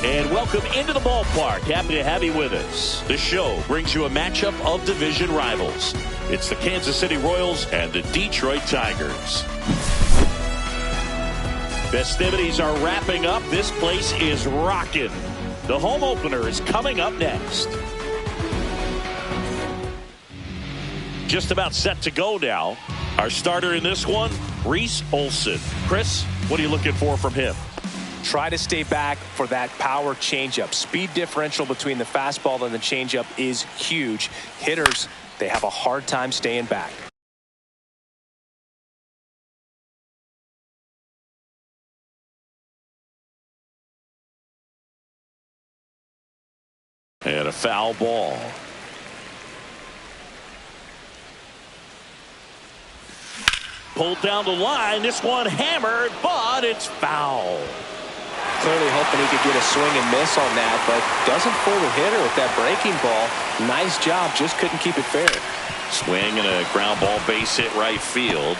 And welcome into the ballpark. Happy to have you with us. This show brings you a matchup of division rivals. It's the Kansas City Royals and the Detroit Tigers. Festivities are wrapping up. This place is rocking. The home opener is coming up next. Just about set to go now. Our starter in this one, Reese Olson. Chris, what are you looking for from him? Try to stay back for that power changeup. Speed differential between the fastball and the changeup is huge. Hitters, they have a hard time staying back. And a foul ball. Pulled down the line. This one hammered, but it's foul. Clearly hoping he could get a swing and miss on that, but doesn't fool the hitter with that breaking ball. Nice job, just couldn't keep it fair. Swing and a ground ball base hit right field.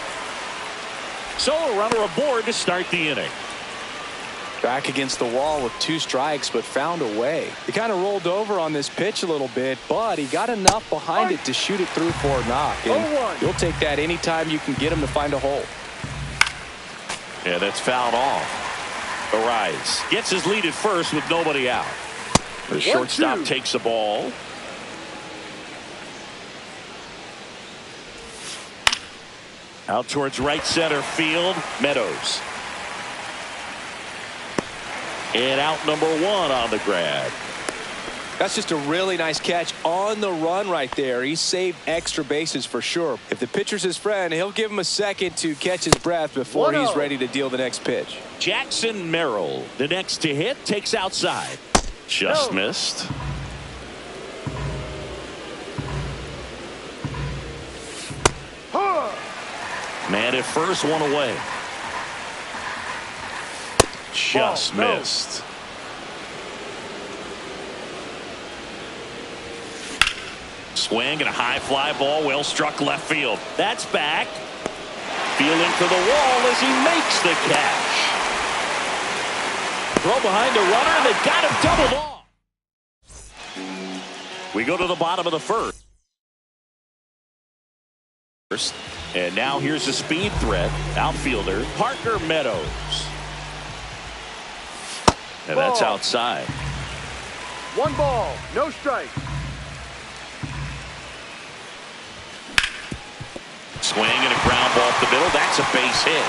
So a runner aboard to start the inning. Back against the wall with 2 strikes, but found a way. He kind of rolled over on this pitch a little bit, but he got enough behind it to shoot it through for a knock. And you'll take that anytime you can get him to find a hole. Yeah, that's fouled off. Arise gets his lead at first with nobody out. The shortstop takes the ball. Out towards right center field. Meadows. And out number 1 on the grab. That's just a really nice catch on the run right there. He saved extra bases for sure. If the pitcher's his friend, he'll give him a second to catch his breath before he's ready to deal the next pitch. Jackson Merrill, the next to hit, takes outside. Just missed. Man at first, one away. Just missed. Swing and a high fly ball, well struck left field. That's back. Fielding for the wall as he makes the catch. Throw behind the runner, and they've got him doubled off. We go to the bottom of the first. And now here's a speed threat. Outfielder Parker Meadows. And that's outside. 1 ball, no strike. Swing and a ground ball up the middle. That's a base hit.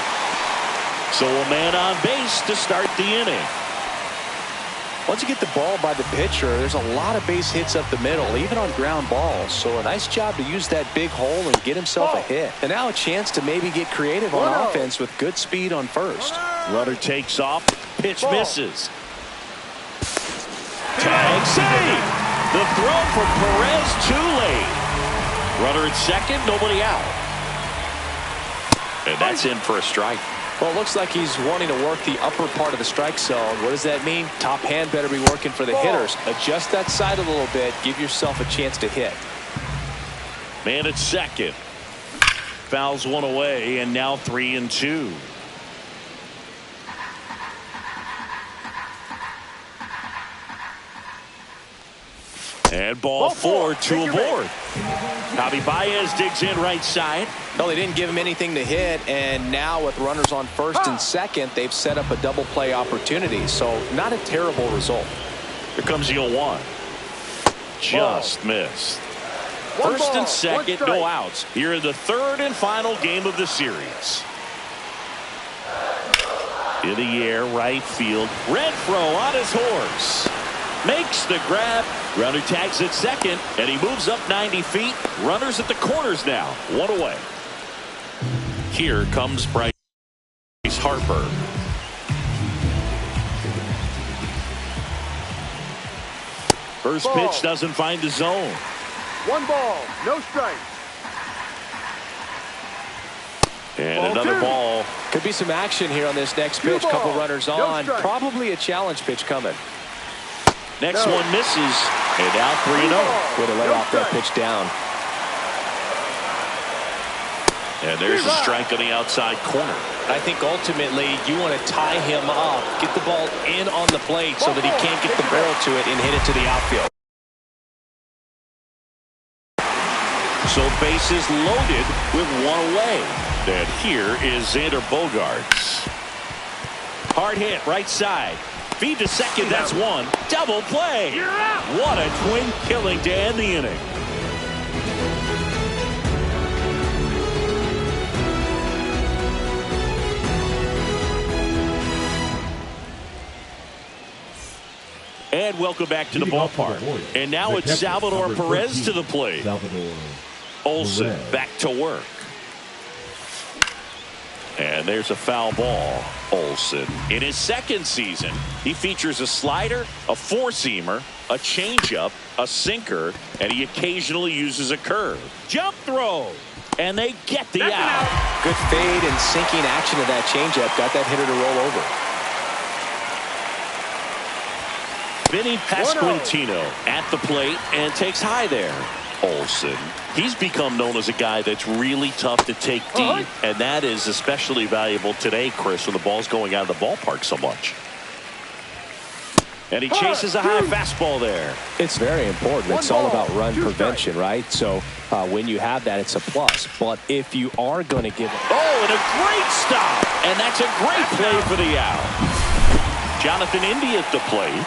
So a man on base to start the inning. Once you get the ball by the pitcher, there's a lot of base hits up the middle, even on ground balls. So a nice job to use that big hole and get himself a hit. And now a chance to maybe get creative on offense with good speed on first. Runner takes off. Pitch misses. Tag save. The throw from Perez too late. Runner at second, nobody out. And that's in for a strike. Well, it looks like he's wanting to work the upper part of the strike zone. What does that mean? Top hand better be working for the hitters. Adjust that side a little bit. Give yourself a chance to hit. Man at second. Fouls one away, and now 3-2. And ball 4, 2 aboard. Javi Baez digs in right side. Well, they didn't give him anything to hit, and now with runners on first and second, they've set up a double play opportunity. So not a terrible result. Here comes the 0-1. Just missed. First and second, no outs. Here in the 3rd and final game of the series. In the air, right field. Renfroe on his horse. Makes the grab. Runner tags at second, and he moves up 90 feet. Runners at the corners now. One away. Here comes Bryce Harper. First pitch doesn't find the zone. 1 ball, no strikes. And another ball. Could be some action here on this next pitch. Couple runners on. Probably a challenge pitch coming. Next one misses. And out 3-0. Way to lay off that pitch down. And there's a strike on the outside corner. I think ultimately you want to tie him up, get the ball in on the plate so that he can't get the barrel to it and hit it to the outfield. So bases loaded with 1 away. And here is Xander Bogaerts. Hard hit right side. Feed to second, that's 1. Double play. What a twin killing to end the inning. And welcome back to the ballpark. And now it's Salvador Perez to the plate. Olsen back to work. And there's a foul ball. Olsen in his second season, he features a slider, a four-seamer, a changeup, a sinker, and he occasionally uses a curve. Jump throw, and they get the out. Good fade and sinking action of that changeup. Got that hitter to roll over. Vinny Pasquantino at the plate and takes high there. Olsen, he's become known as a guy that's really tough to take deep, and that is especially valuable today, Chris, when the ball's going out of the ballpark so much. And he chases a high fastball there. It's very important. It's all about run prevention, right? So when you have that, it's a plus. But if you are going to give it... Oh, and a great stop. And that's a great play for the out. Jonathan India at the plate.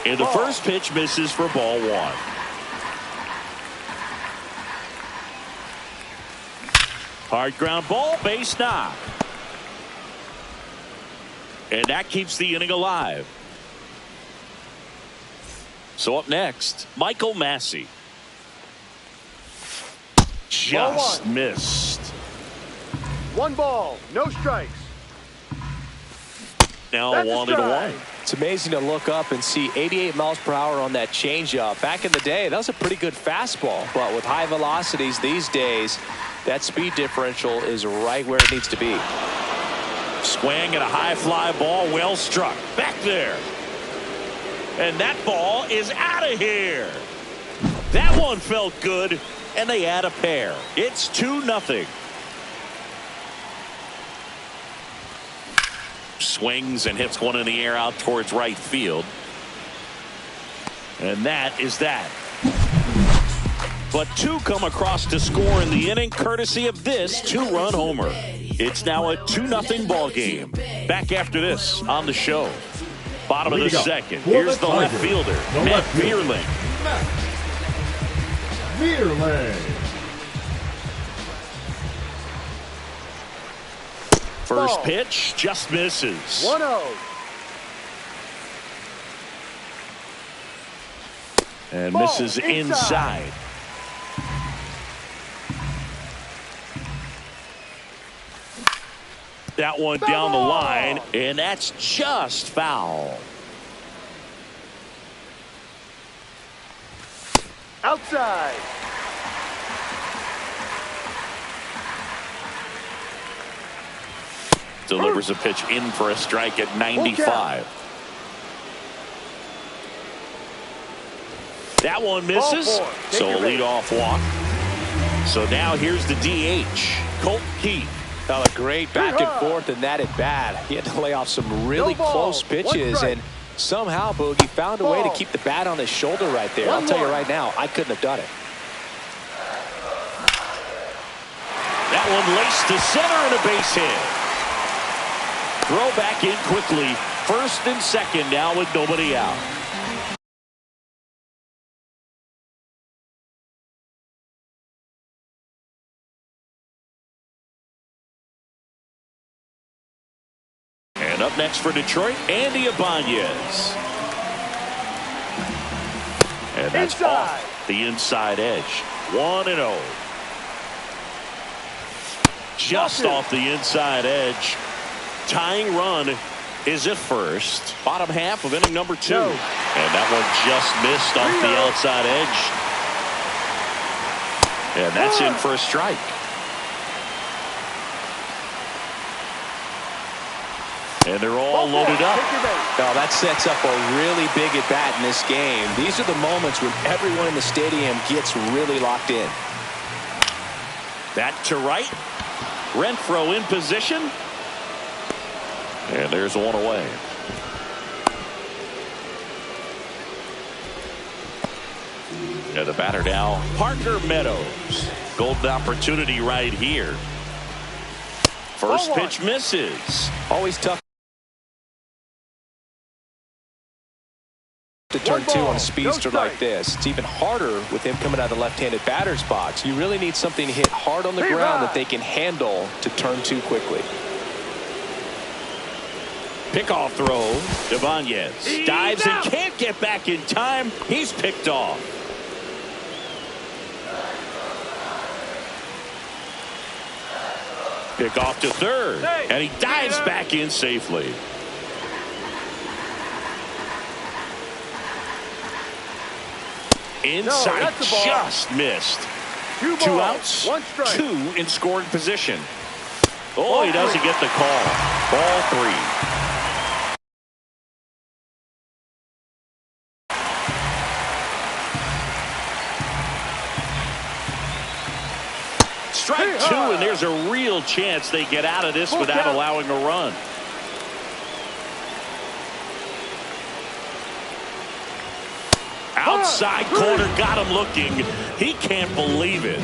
And the first pitch misses for ball 1. Hard ground ball, base knock. And that keeps the inning alive. So up next, Michael Massey. Just missed. 1 ball, no strikes. Now 1-1. It's amazing to look up and see 88 miles per hour on that changeup. Back in the day, that was a pretty good fastball. But with high velocities these days, that speed differential is right where it needs to be. Swing and a high fly ball, well struck. Back there. And that ball is out of here. That one felt good, and they add a pair. It's 2-0. Swings and hits one in the air out towards right field. And that is that. But 2 come across to score in the inning, courtesy of this 2-run homer. It's now a 2-0 ball game. Back after this on the show. Bottom of the second. Here's the left fielder, Matt Vierling. First pitch just misses. 1-0. And misses inside. That one down the line, and that's just foul. Outside. Delivers a pitch in for a strike at 95. That one misses. So a leadoff walk. So now here's the DH, Colt Keith. Now a great back and forth in that at bat. He had to lay off some really close pitches, and somehow Boogie found a way to keep the bat on his shoulder right there. I'll tell you right now, I couldn't have done it. That one laced to center and a base hit. Throw back in quickly. First and second now with nobody out. Up next for Detroit, Andy Ibanez. And that's Inside. off the inside edge. 1-0. Just off the inside edge. Tying run is at first. Bottom half of inning number 2. No. And that one just missed off the outside edge. And that's in for a strike. And they're all loaded up. Now that sets up a really big at bat in this game. These are the moments when everyone in the stadium gets really locked in. That to right. Renfroe in position. And there's one away. And the batter now, Parker Meadows. Golden opportunity right here. First pitch misses. Always tough to turn 2 on a speedster like this. It's even harder with him coming out of the left-handed batter's box. You really need something to hit hard on the ground that they can handle to turn 2 quickly. Pickoff throw. Ibanez dives and can't get back in time. He's picked off. Pick off to third. And he dives back in safely. Inside, just missed. 2 outs, 2 in scoring position. Oh, he doesn't get the call. Ball 3. Strike 2, and there's a real chance they get out of this without allowing a run. Outside corner, got him looking. He can't believe it.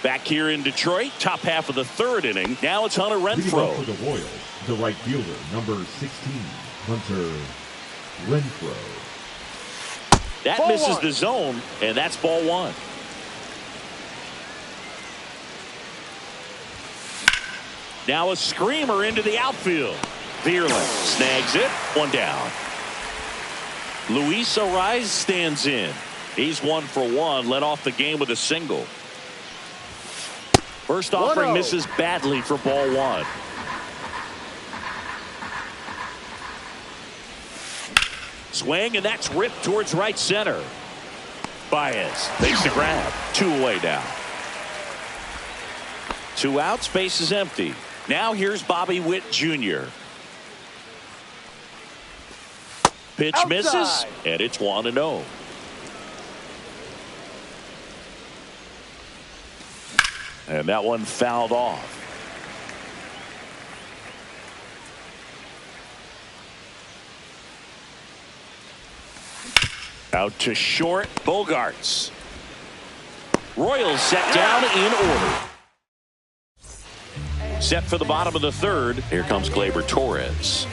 Back here in Detroit, top half of the 3rd inning. Now it's Hunter Renfroe. For the Royals, the right fielder, number 16, Hunter Renfroe. That Ball misses 1. the zone, and that's ball 1. Now a screamer into the outfield. Vierling snags it. 1 down. Luis Ariz stands in. He's 1 for 1. Led off the game with a single. First offering misses badly for ball 1. Swing, and that's ripped towards right center. Baez makes the grab. 2 away now. 2 outs, base is empty. Now here's Bobby Witt Jr. Pitch misses, and it's 1-0. And that one fouled off. Out to short, Bogarts. Royals set down in order. Set for the bottom of the 3rd. Here comes Gleyber Torres.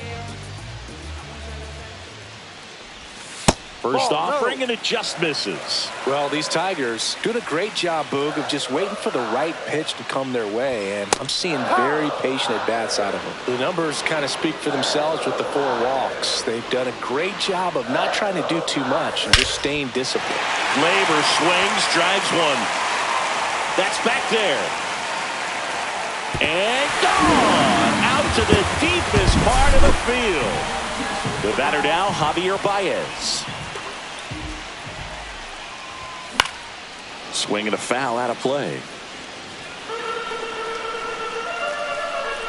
First offering, and it just misses. Well, these Tigers doing a great job, Boog, of just waiting for the right pitch to come their way, and I'm seeing very patient at-bats out of them. The numbers kind of speak for themselves with the 4 walks. They've done a great job of not trying to do too much and just staying disciplined. Gleyber swings, drives 1. That's back there. And gone out to the deepest part of the field. The batter now, Javier Baez. Swing and a foul out of play.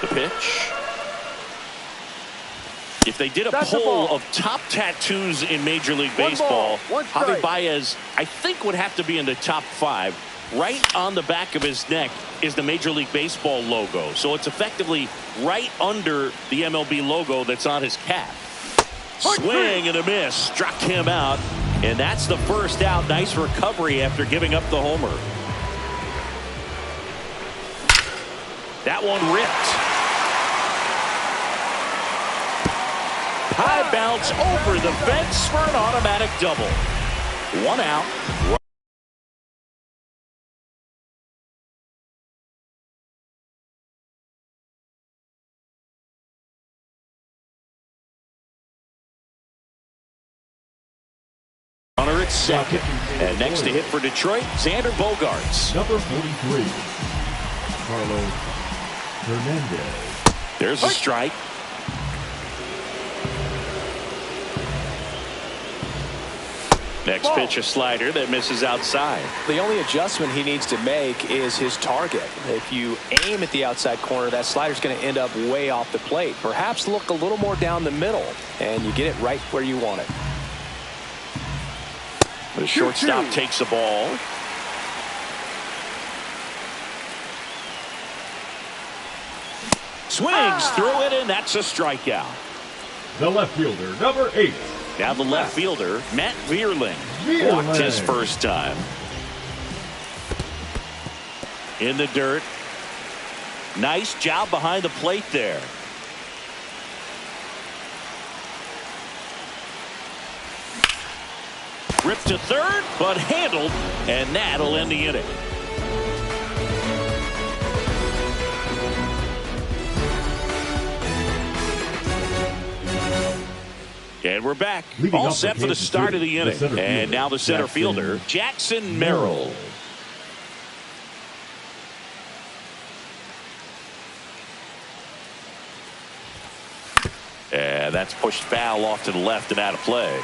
The pitch. If they did a poll of top tattoos in Major League Baseball, Javier Baez, I think, would have to be in the top 5. Right on the back of his neck is the Major League Baseball logo. So it's effectively right under the MLB logo that's on his cap. Swing and a miss. Struck him out. And that's the first out. Nice recovery after giving up the homer. That one ripped. High bounce over the fence for an automatic double. 1 out. at second. And next to hit for Detroit, Xander Bogaerts. Number 43, Carlos Hernandez. There's a strike. Next pitch, a slider that misses outside. The only adjustment he needs to make is his target. If you aim at the outside corner, that slider's going to end up way off the plate. Perhaps look a little more down the middle, and you get it right where you want it. The shortstop takes the ball. Swings through it, and that's a strikeout. The left fielder, number 8. Now the left fielder, Matt Vierling, walked his first time. In the dirt. Nice job behind the plate there. Ripped to third, but handled, and that'll end the inning. And we're back. All set for the start of the inning. And now the center fielder, Jackson Merrill. And that's pushed foul off to the left and out of play.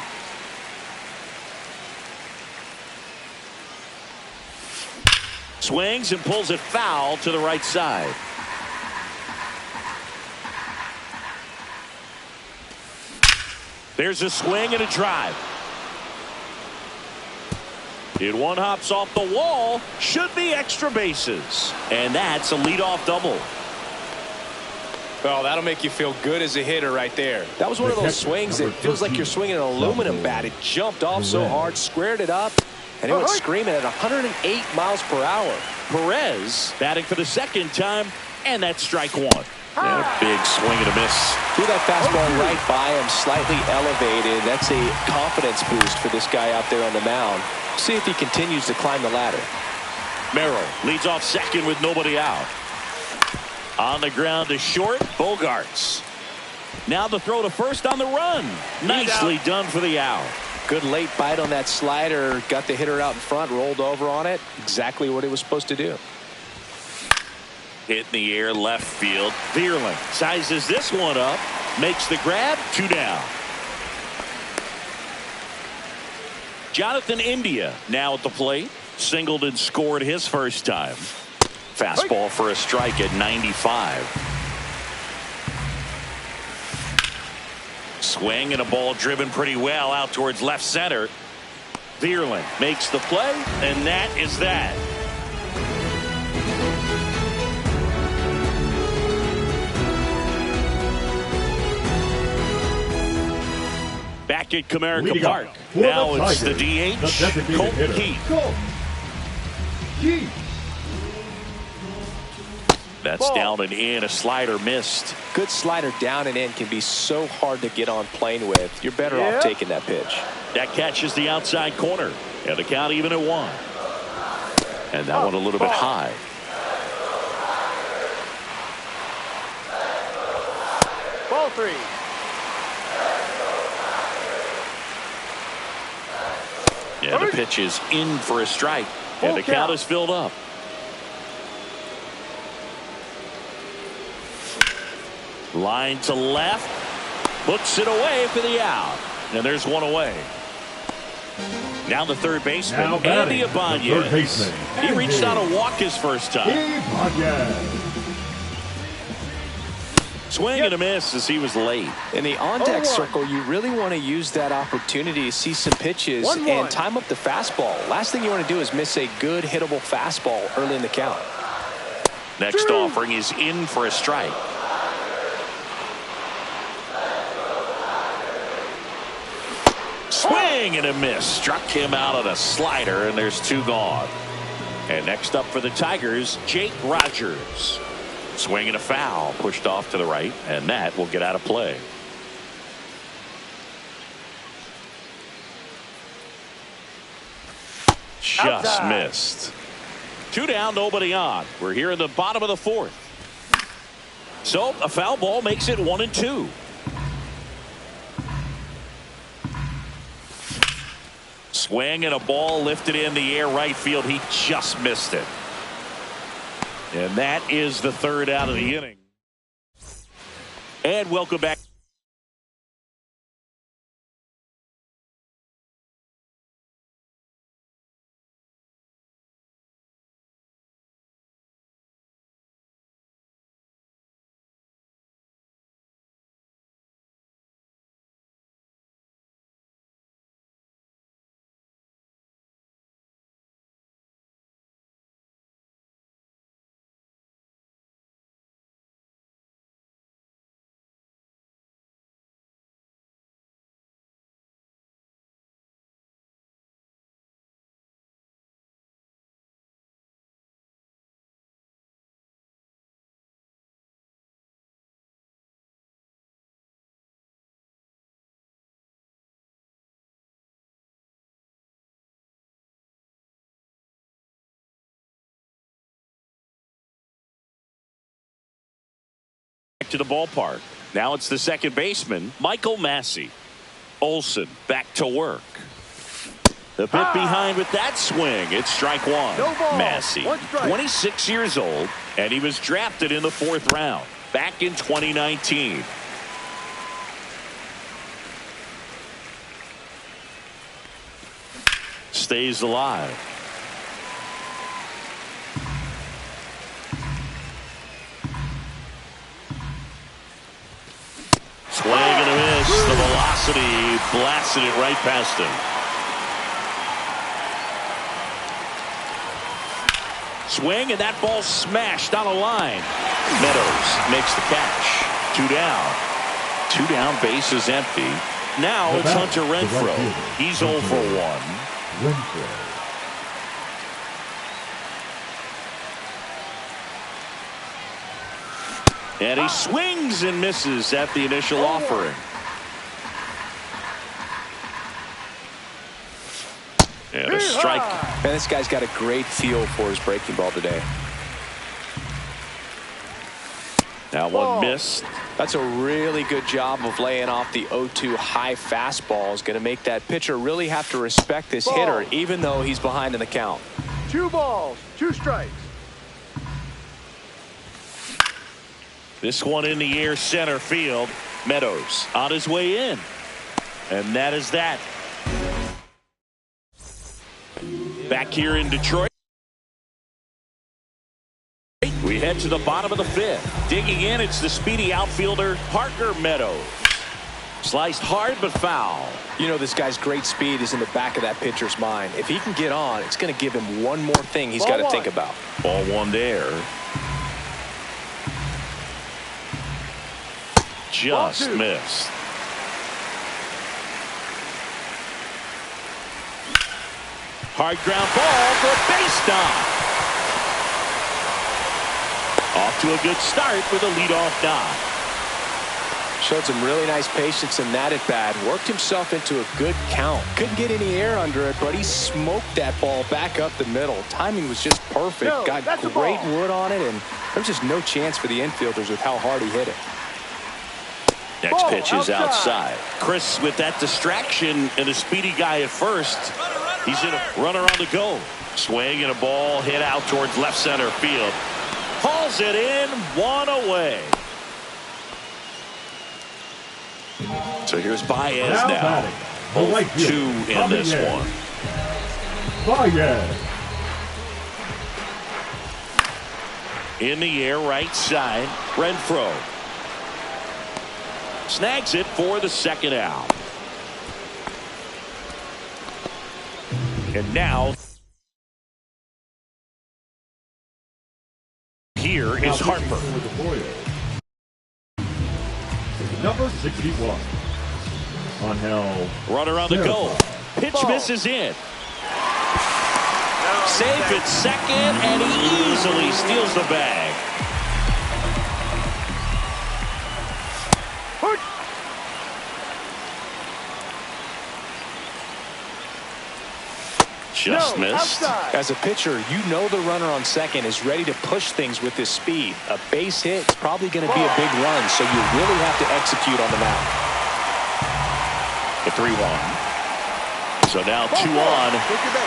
Swings and pulls it foul to the right side. There's a swing and a drive. It one hops off the wall. Should be extra bases. And that's a leadoff double. Well, that'll make you feel good as a hitter right there. That was one of those swings that feels like you're swinging an aluminum bat. It jumped off so hard, squared it up, and it went screaming at 108 miles per hour. Perez batting for the second time, and that's strike one. And a big swing and a miss. Threw that fastball right by him, slightly elevated. That's a confidence boost for this guy out there on the mound. See if he continues to climb the ladder. Merrill leads off second with nobody out. On the ground to short, Bogaerts. Now the throw to first on the run. Nicely done for the out. Good late bite on that slider. Got the hitter out in front, rolled over on it. Exactly what he was supposed to do. Hit in the air, left field. Vierling sizes this one up. Makes the grab, 2 down. Jonathan India now at the plate. Singled and scored his first time. Fastball for a strike at 95. Swing and a ball driven pretty well out towards left center. Vierling makes the play, and that is that. Back at Comerica Park. Now it's the DH, Colton Keith. That's down and in. A slider missed. Good slider down and in can be so hard to get on plane with. You're better off taking that pitch. That catches the outside corner. And the count even at 1. And that one a little bit high. Ball 3. Yeah, the pitch is in for a strike. And the count is filled up. Line to left. Puts it away for the out. And there's one away. Now the third baseman, Andy Ibanez. He reached out to walk his first time. Swing and a miss as he was late. In the on-deck circle, you really want to use that opportunity to see some pitches and time up the fastball. Last thing you want to do is miss a good hittable fastball early in the count. Next offering is in for a strike. Swing and a miss. Struck him out on a slider, and there's 2 gone. And next up for the Tigers, Jake Rogers. Swing and a foul, pushed off to the right, and that will get out of play. Just missed. 2 down, nobody on. We're here in the bottom of the 4th. So a foul ball makes it 1-2. Swing and a ball lifted in the air right field. He just missed it. And that is the third out of the inning. And welcome back. To the ballpark. Now it's the second baseman, Michael Massey. Olson back to work. The bit behind with that swing. It's strike one. No ball. Massey, One strike. 26 years old, and he was drafted in the 4th round back in 2019. Stays alive. Swing and a miss. The velocity blasted it right past him. Swing and that ball smashed on a line. Meadows makes the catch. 2 down. 2 down, base is empty. Now it's Hunter Renfroe. He's 0 for 1. Renfroe. And he swings and misses at the initial offering. And a strike. Man, this guy's got a great feel for his breaking ball today. Now one missed. That's a really good job of laying off the 0-2 high fastball. Is going to make that pitcher really have to respect this hitter, even though he's behind in the count. 2 balls, 2 strikes. This one in the air center field. Meadows on his way in. And that is that. Back here in Detroit. We head to the bottom of the 5th. Digging in, it's the speedy outfielder Parker Meadows. Sliced hard but foul. You know, this guy's great speed is in the back of that pitcher's mind. If he can get on, it's going to give him one more thing he's got to think about. Ball 1 there. Just missed. Hard ground ball for a base knock. Off to a good start with a leadoff knock. Showed some really nice patience in that at bat. Worked himself into a good count. Couldn't get any air under it, but he smoked that ball back up the middle. Timing was just perfect. Got great wood on it, and there's just no chance for the infielders with how hard he hit it. Next pitch is outside. Chris with that distraction and a speedy guy at first. He's in a runner on the go. Swing and a ball hit out towards left center field. Hauls it in, 1 away. So here's Baez now. 0-2 in this one. Baez. In the air, right side, Renfroe. Snags it for the second out. And now here is Harper. Number 61. Angel. Runner on the go. Pitch misses in. Safe at second, and he easily steals the bag. Just missed. As a pitcher, you know the runner on second is ready to push things with his speed. A base hit is probably going to be a big run, so you really have to execute on the mound. The 3-1. So now 2 on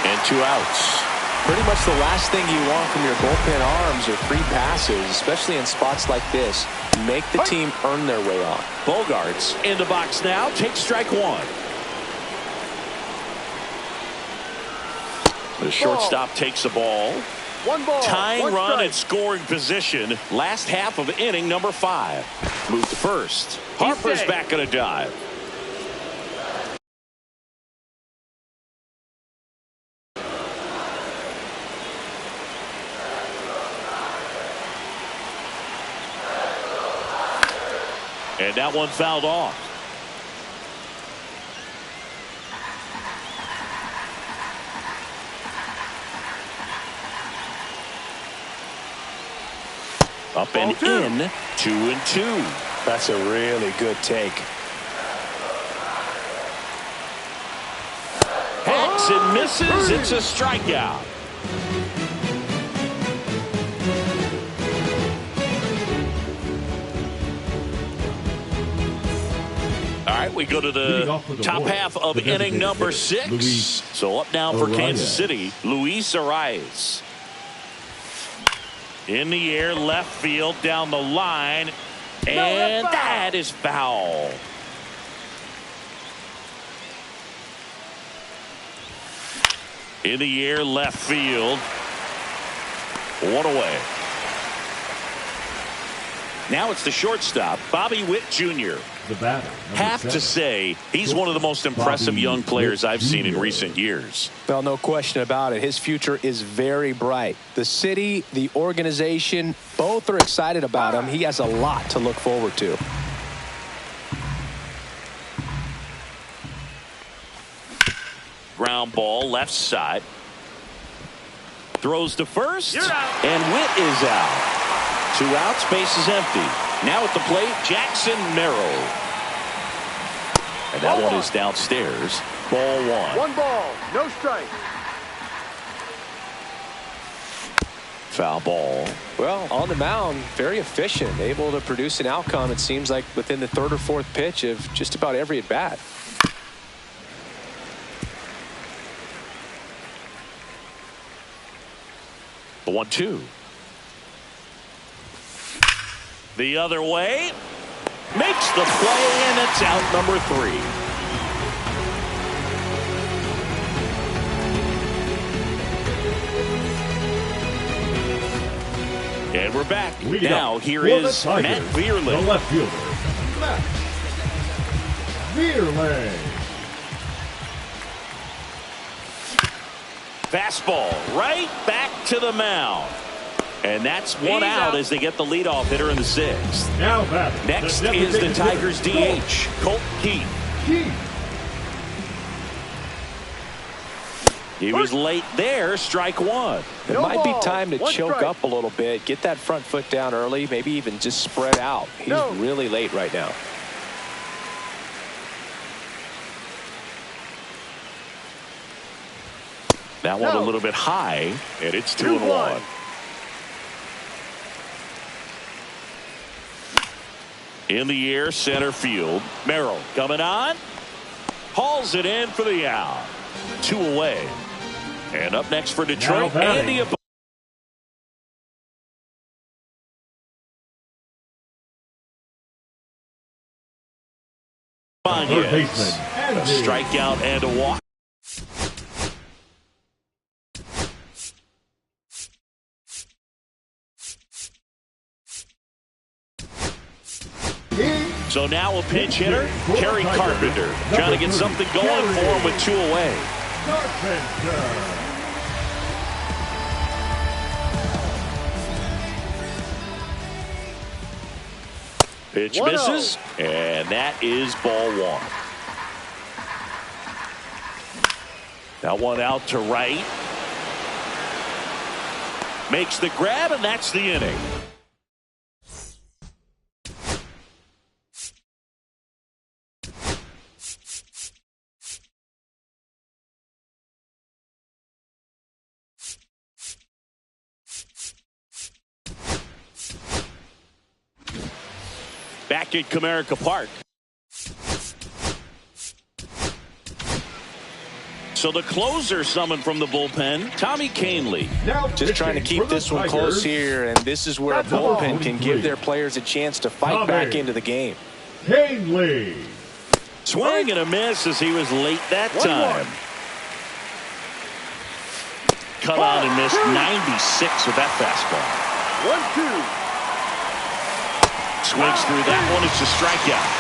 and 2 outs. Pretty much the last thing you want from your bullpen arms are free passes, especially in spots like this. Make the team earn their way on. Bogarts in the box now. Takes strike 1. The shortstop takes the ball. 1 ball. Tying 1 run strike. in scoring position. Last half of inning number 5. Move to first. Harper's back in a dive. And that one fouled off. Up and in, 2-2. That's a really good take. Hacks and misses. It's a strikeout. All right, we go to the top half of inning number 6. So up now for Kansas City, Luis Arias. In the air, left field, down the line, and that is foul. In the air, left field. 1 away. Now it's the shortstop, Bobby Witt Jr. The batter, Have to say, he's one of the most impressive young players I've seen in recent years. Well, no question about it. His future is very bright. The city, the organization, both are excited about him. He has a lot to look forward to. Ground ball, left side. Throws to first, and Witt is out. 2 outs, base is empty. Now at the plate, Jackson Merrill. And that one is downstairs. Ball 1. 1 ball, no strike. Foul ball. Well, on the mound, very efficient, able to produce an outcome, it seems like, within the 3rd or 4th pitch of just about every at-bat. The 1-2. The other way. Makes the play, and it's out number 3. And we're back. Now here is Matt Vierling. The left fielder, Matt Vierling. Fastball right back to the mound. And that's 1 out as they get the leadoff hitter in the 6th. Now batting. Next is the Tigers DH, Colt Keith. He was late there, strike 1. It might be time to choke up a little bit, get that front foot down early, maybe even just spread out. He's really late right now. That one a little bit high, and it's 2-1. In the air, center field. Merrill coming on. Hauls it in for the out. 2 away. And up next for Detroit, Andy. A strikeout and a walk. So now a pinch hitter, Kerry Carpenter, trying to get something going for him with 2 away. Pitch misses, and that is ball 1. That one out to right. Makes the grab, and that's the inning. Back at Comerica Park. So the closer summoned from the bullpen, Tommy Canley. Just trying to keep this one close here, and this is where a bullpen can give their players a chance to fight back into the game. Canley. Swing and a miss as he was late that time. Cut on and missed 96 with that fastball. 1-2. Swings through that one. It's a strikeout.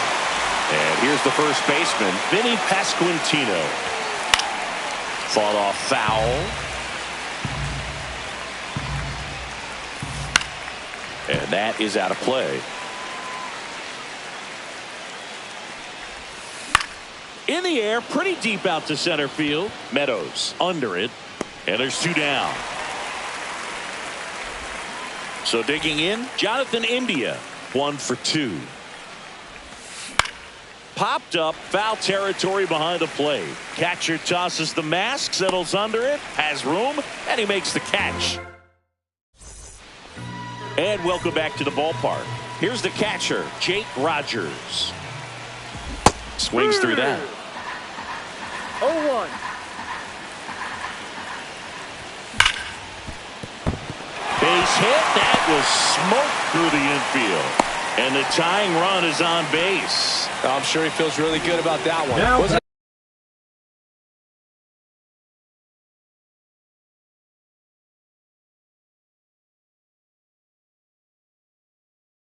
And here's the first baseman, Vinny Pasquantino. Fought off foul. And that is out of play. In the air, pretty deep out to center field. Meadows under it. And there's 2 down. So digging in, Jonathan India, 1 for 2. Popped up, foul territory behind the plate. Catcher tosses the mask, settles under it, has room, and he makes the catch. And welcome back to the ballpark. Here's the catcher, Jake Rogers. Swings through that. 0-1. Base hit. That was smoked through the infield. And the tying run is on base. I'm sure he feels really good about that one.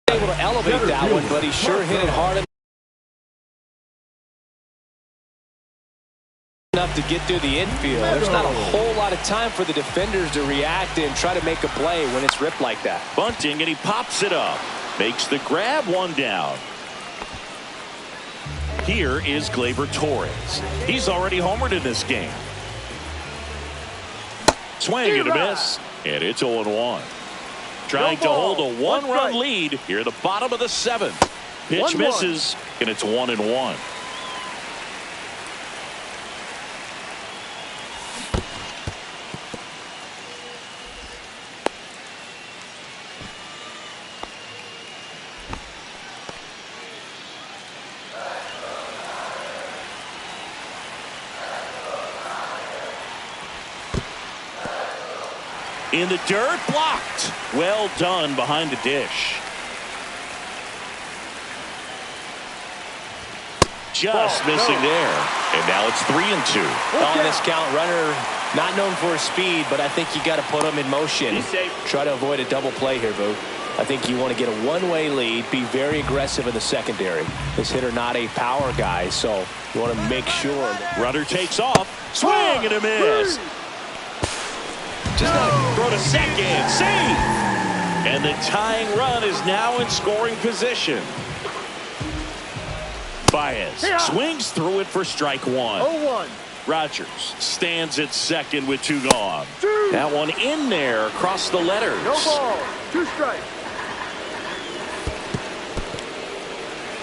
Able to elevate that one, but he sure hit it hard enough to get through the infield. There's not a whole lot of time for the defenders to react and try to make a play when it's ripped like that. Bunting, and he pops it up. Makes the grab, 1 down. Here is Gleyber Torres. He's already homered in this game. Swing and a miss. And it's 0-1. Trying to hold a 1-run lead here at the bottom of the 7th. Pitch misses, and it's 1-1. In the dirt, blocked. Well done behind the dish. Just missing there. And now it's 3-2. On this count, runner not known for his speed, but I think you got to put him in motion. Try to avoid a double play here, Boo. I think you want to get a one-way lead, be very aggressive in the secondary. This hitter not a power guy, so you want to make sure. Runner takes off. Swing and a miss. Just throw to second. Save. And the tying run is now in scoring position. Baez swings through it for strike 1. 0-1. Rogers stands at second with 2 gone. That one in there across the letters. No ball. 2 strikes.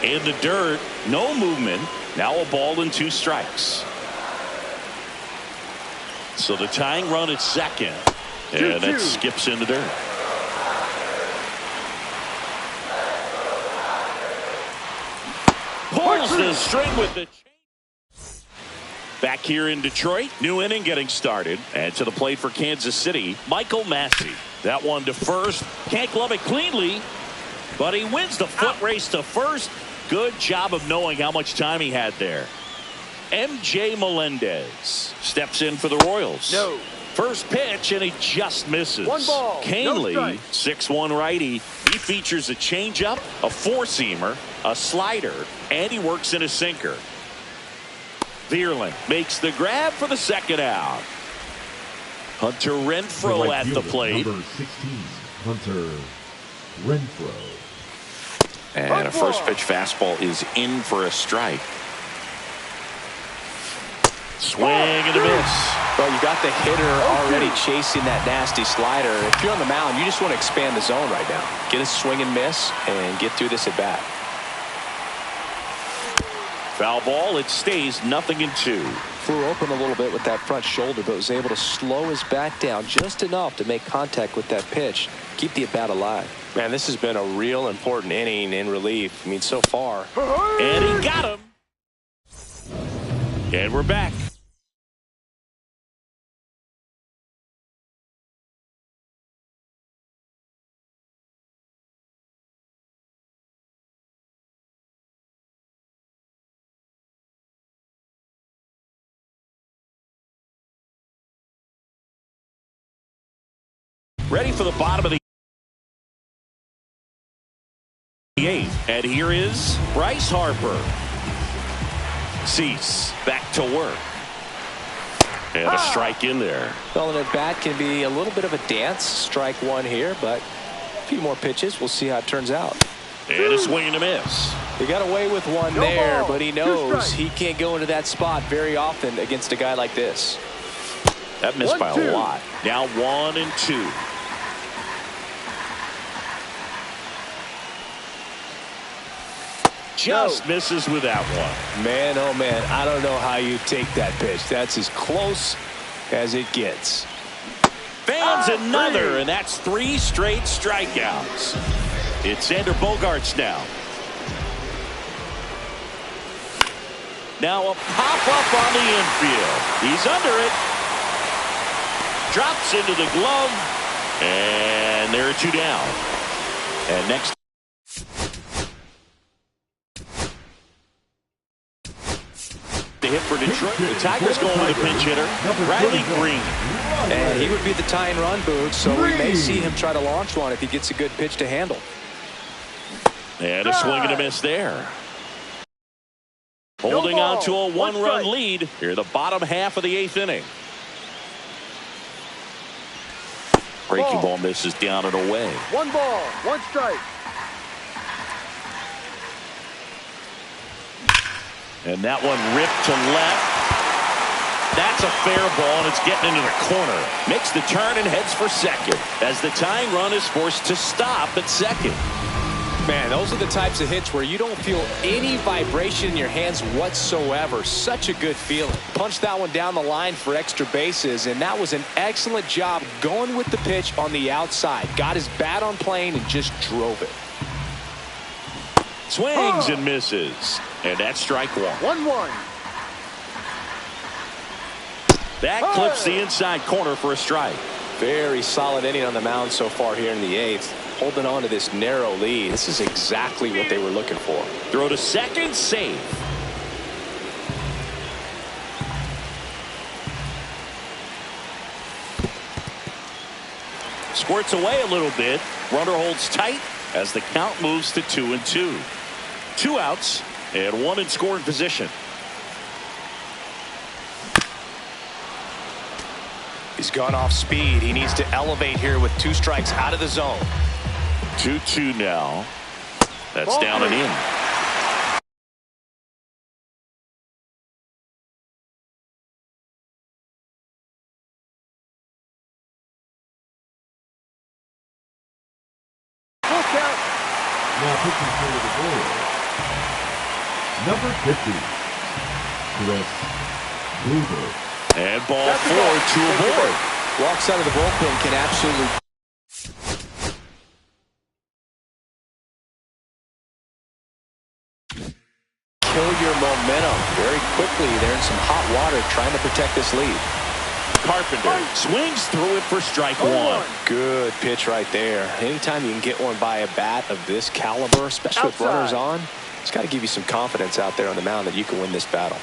In the dirt, no movement. Now a ball and 2 strikes. So the tying run at second. And it skips in the dirt. Pulls the string with the. Back here in Detroit, new inning getting started. And to the plate for Kansas City, Michael Massey. That one to first. Can't glove it cleanly, but he wins the foot race to first. Good job of knowing how much time he had there. MJ Melendez steps in for the Royals. No. First pitch, and he just misses. 1 ball. Canley, No strike. 6'1" righty. He features a changeup, a 4-seamer, a slider, and he works in a sinker. Vierling makes the grab for the second out. Hunter Renfroe at the plate. Number 16, Hunter Renfroe. And a first pitch fastball is in for a strike. Swing and a miss. Well, you got the hitter already chasing that nasty slider. If you're on the mound, you just want to expand the zone right now. Get a swing and miss and get through this at bat. Foul ball. It stays 0-2. Flew open a little bit with that front shoulder, but was able to slow his bat down just enough to make contact with that pitch. Keep the at bat alive. Man, this has been a real important inning in relief. I mean, so far. And he got him. And we're back. ready for the bottom of the eighth. And here is Bryce Harper. Cease back to work. And a strike in there. Well, an at-bat can be a little bit of a dance. Strike one here, but a few more pitches. We'll see how it turns out. And a swing and a miss. He got away with one there, but he knows he can't go into that spot very often against a guy like this. That missed by a lot. Now 1-2. Just misses with that one. Man, oh man, I don't know how you take that pitch. That's as close as it gets. Fans another, and that's 3 straight strikeouts. It's Xander Bogaerts now. Now a pop-up on the infield. He's under it. Drops into the glove. And there are 2 down. And next. The hit for Detroit. The Tigers going with a pinch hitter. Riley Green. And he would be the tying run, Boog, so we may see him try to launch one if he gets a good pitch to handle. And a swing and a miss there. Holding on to a 1-run lead here the bottom half of the 8th inning. Breaking ball misses down and away. 1 ball, 1 strike. And that one ripped to left. That's a fair ball, and it's getting into the corner. Makes the turn and heads for second as the tying run is forced to stop at second. Man, those are the types of hits where you don't feel any vibration in your hands whatsoever. Such a good feeling. Punched that one down the line for extra bases, and that was an excellent job going with the pitch on the outside. Got his bat on plane and just drove it. Swings and misses. And that's strike one. 1-1. That clips the inside corner for a strike. Very solid inning on the mound so far here in the 8th. Holding on to this narrow lead. This is exactly what they were looking for. Throw to second, safe. Squirts away a little bit. Runner holds tight as the count moves to 2-2. 2 outs and 1 in scoring position. He's gone off speed. He needs to elevate here with 2 strikes out of the zone. 2-2 now. That's down and in. Full count. Now pitching for the Royals. Number 50, Chris Kluber. And ball 4 to avoid. Walks out of the bullpen can absolutely kill your momentum very quickly. They're in some hot water trying to protect this lead. Carpenter swings through it for strike 1. Good pitch right there. Anytime you can get one by a bat of this caliber, especially with runners on, it's got to give you some confidence out there on the mound that you can win this battle.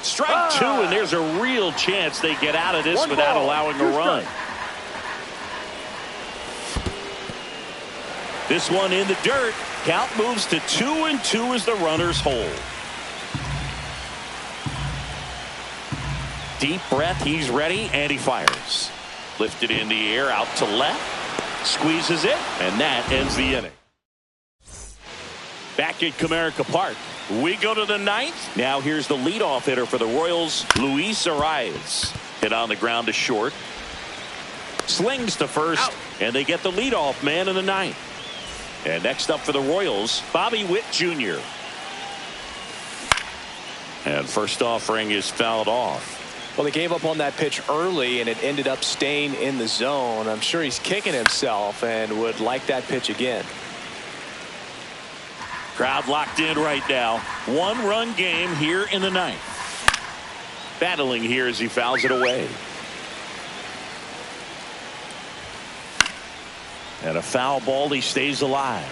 Strike 2, and there's a real chance they get out of this without allowing a run. This one in the dirt. Count moves to 2-2 as the runners hold. Deep breath, he's ready, and he fires. Lifted in the air, out to left. Squeezes it, and that ends the inning. Back at Comerica Park, we go to the 9th. Now here's the leadoff hitter for the Royals, Luis Arias. Hit on the ground to short. Slings to first, and they get the leadoff man in the 9th. And next up for the Royals, Bobby Witt Jr. And first offering is fouled off. Well, they gave up on that pitch early, and it ended up staying in the zone. I'm sure he's kicking himself and would like that pitch again. Crowd locked in right now. 1-run game here in the 9th. Battling here as he fouls it away. And a foul ball, he stays alive.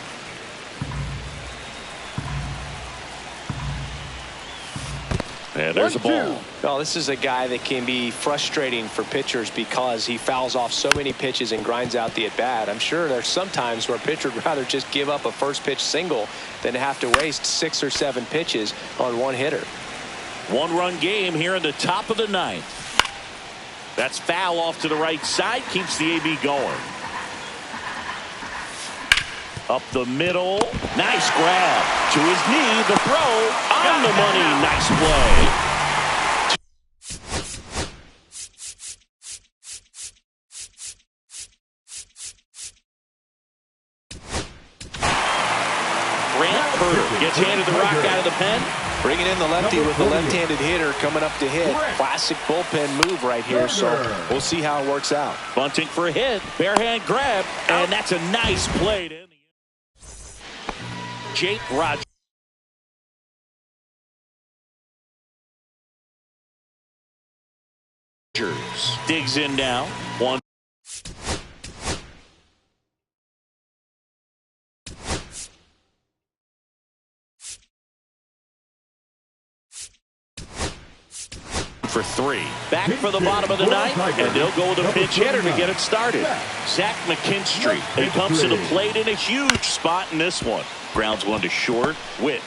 And there's a ball. Well, this is a guy that can be frustrating for pitchers because he fouls off so many pitches and grinds out the at-bat. I'm sure there's some times where a pitcher would rather just give up a first pitch single than have to waste 6 or 7 pitches on one hitter. One-run game here in the top of the 9th. That's foul off to the right side. Keeps the AB going. Up the middle. Nice grab. To his knee. The throw. On the money. Nice play. Grant Herter gets handed the rock out of the pen. Bringing in the lefty with the left-handed hitter coming up to hit. Classic bullpen move right here, so we'll see how it works out. Bunting for a hit. Bare hand grab. And that's a nice play to end the Jay31rodriguez digs in now. 1. For 3. Back for the bottom of the 9th, and they'll go with a pinch hitter to get it started. Zach McKinstry. He comes to the plate in a huge spot in this one. Grounds one to short. Witt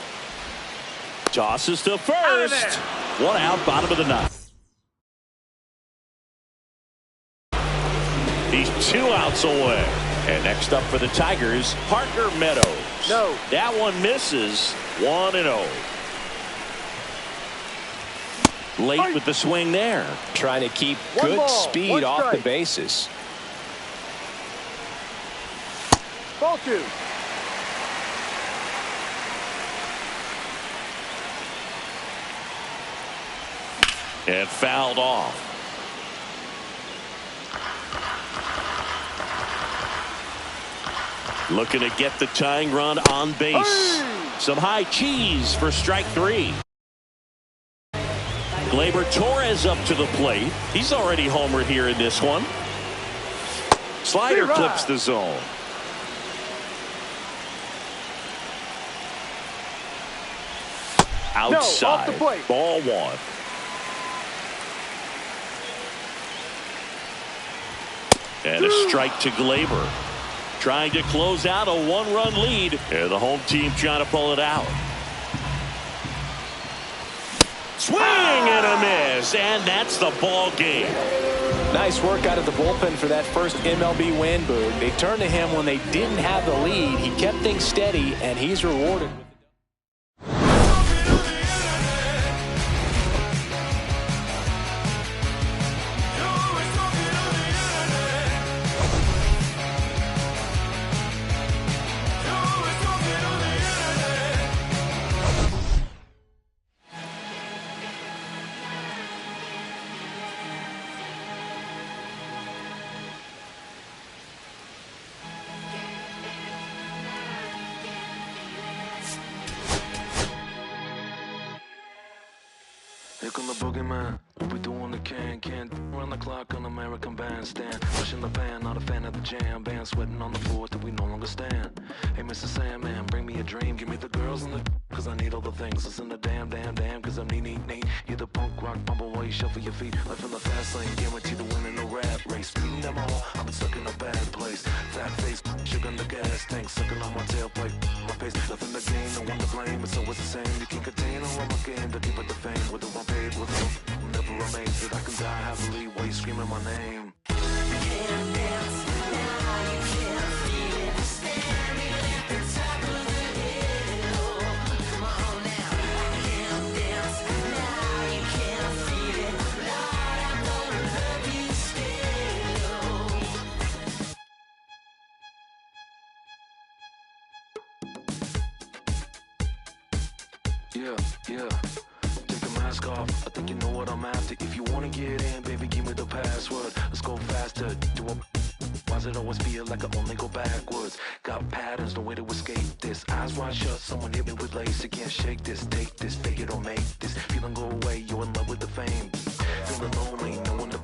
tosses to first. 1 out, bottom of the 9th. He's 2 outs away. And next up for the Tigers, Parker Meadows. No. That one misses. 1-0. Late with the swing there. Trying to keep One good ball, speed one off the strike. bases. Ball 2. And fouled off. Looking to get the tying run on base. Some high cheese for strike 3. Gleyber Torres up to the plate. He's already homered here in this one. Slider clips the zone. Outside. off the plate. Ball 1. And a strike to Gleyber. Trying to close out a 1-run lead. And the home team trying to pull it out. Swing and a miss, and that's the ball game. Nice work out of the bullpen for that first MLB win, Boog. They turned to him when they didn't have the lead. He kept things steady, and he's rewarded. Here come the boogeyman. We doing the can run the clock on American Bandstand. Pushing the pan, not a fan of the jam. Band sweating on the floor till we no longer stand. Hey, Mr. Sandman, bring me a dream. Give me the girls in the cause I need all the things. Listen to damn, cause I'm neat. You're the punk rock bumble while you shuffle your feet. Life in the fast lane, guaranteed to win in no rap race. Speeding them all, I've been stuck in a bad place. Fat face, sugar in the gas tank, sucking on my tailpipe. My face, nothing to gain, no one to blame. It's always the same. You can't contain all of my game to keep it the fame. Whether I'm paid, whether I'm never amazed that I can die happily while you screaming my name. Yeah. Take the mask off. I think you know what I'm after. If you wanna get in, baby, give me the password. Let's go faster. Why does it always feel like I only go backwards? Got patterns, no way to escape this. Eyes wide shut, someone hit me with lace. You can't shake this, take this, fake it or make this. Feeling go away, you're in love with the fame. Feeling lonely, no one to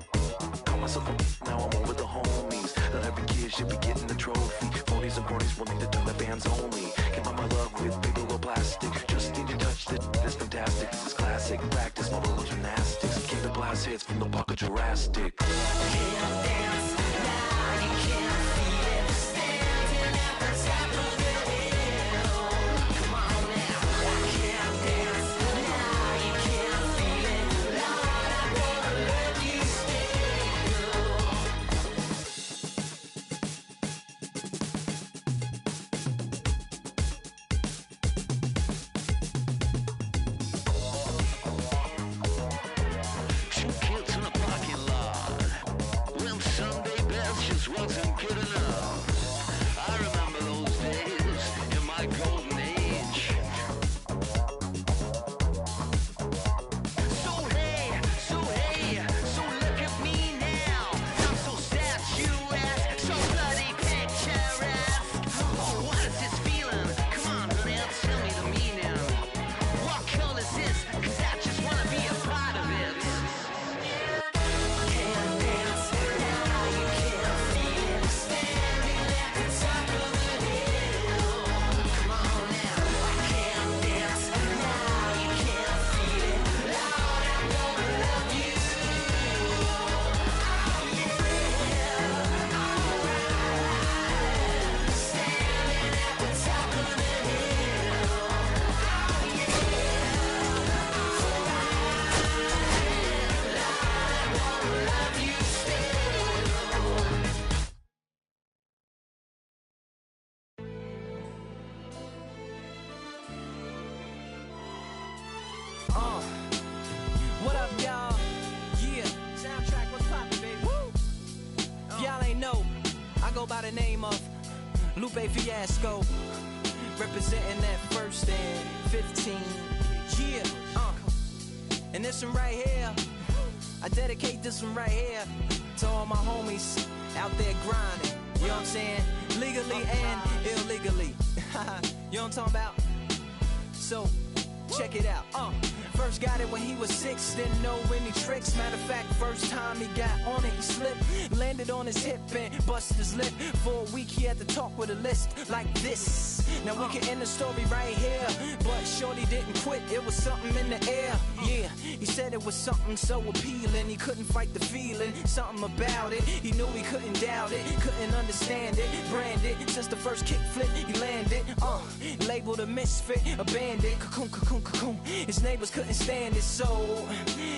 call myself a now I'm over the homies. That every kid should be getting the trophy. Phonies and cronies wanting to turn the bands only. Came out my love with paper or plastic. Just need to touch this fantastic. This is classic practice. tits from the park of Jurassic. Can't dance now, you can't feel it. Standing at the top of the hill. Come on now. I can't dance now, you can't feel it. Lord, I'm gonna let you still. Two kids in a parking lot. Well, Sunday best just wasn't good enough. I remember those days in my golden age. So hey, so look at me now. I'm so statuesque, so bloody picturesque. Oh, what is this feeling? Come on, honey, tell me the meaning. What color is this? 'Cause I just wanna be a part of it. Can't dance now, you can't feel it. Standing at the top of the hill. Come on now. I can't dance now, you can't feel it. Lord, I'm gonna love you. Oh yeah, alright. Standing at the top of the hill. Oh yeah, alright. Lord, I'm gonna love you still. What up, y'all? Yeah. Soundtrack, what's poppin', baby? Woo! If y'all ain't know, I go by the name of Lupe Fiasco, representing that first and 15. Yeah. And this one right here, I dedicate this one right here to all my homies out there grinding. You know what I'm saying? Legally and illegally. You know what I'm talking about? So, check it out. First got it when he was 6, didn't know any tricks. Matter of fact, first time he got on it, he slipped, landed on his hip and busted his lip. For a week he had to talk with a list like this. Now we can end the story right here, but shorty didn't quit, it was something in the air. Yeah, he said it was something so appealing, he couldn't fight the feeling, something about it. He knew he couldn't doubt it, couldn't understand it, brand it. Since the first kick flip, he landed, labeled a misfit, a bandit, cocoon, cocoon, cocoon. His neighbors couldn't stand it, so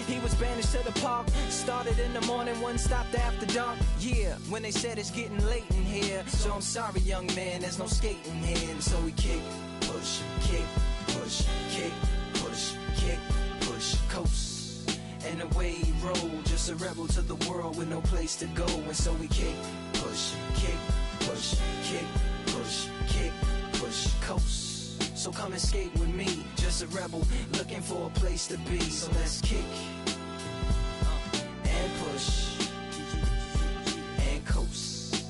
he was banished to the park. Started in the morning, one stopped after dark. Yeah, when they said it's getting late in here, so I'm sorry, young man, there's no skating here. And so we kick, push, kick, push, kick, push, kick, push, coast. And away he rolled, just a rebel to the world with no place to go. And so we kick, push, kick, push, kick, push, kick, push, coast. So come and skate with me, just a rebel looking for a place to be. So let's kick and push and coast.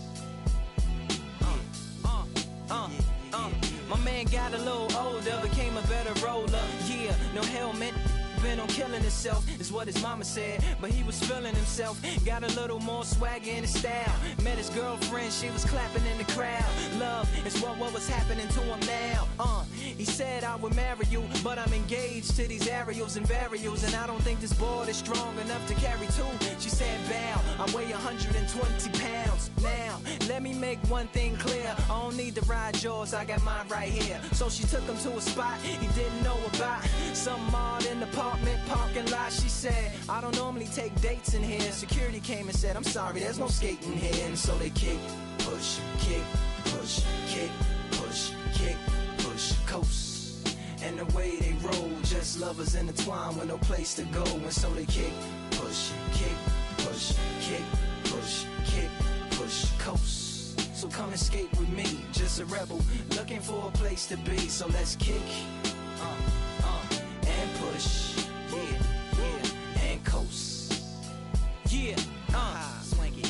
My man got a little older, became a better roller. Yeah, no helmet, been on killing himself, is what his mama said. But he was feeling himself, got a little more swagger in his style. Met his girlfriend, she was clapping in the crowd. Love is what was happening to him now. He said I would marry you, but I'm engaged to these aerials and varials, and I don't think this board is strong enough to carry two. She said bow, I weigh 120 pounds. Now, let me make one thing clear, I don't need to ride yours, I got mine right here. So she took him to a spot he didn't know about, some odd in the apartment parking lot. She said, I don't normally take dates in here. Security came and said, I'm sorry, there's no skating here. And so they kick, push, kick, push, kick, push, kick, push, coast. And the way they roll, just lovers intertwined with no place to go. And so they kick, push, kick, push, kick, push, kick, push, coast. So come and skate with me, just a rebel looking for a place to be. So let's kick and push, and coast. Swanky.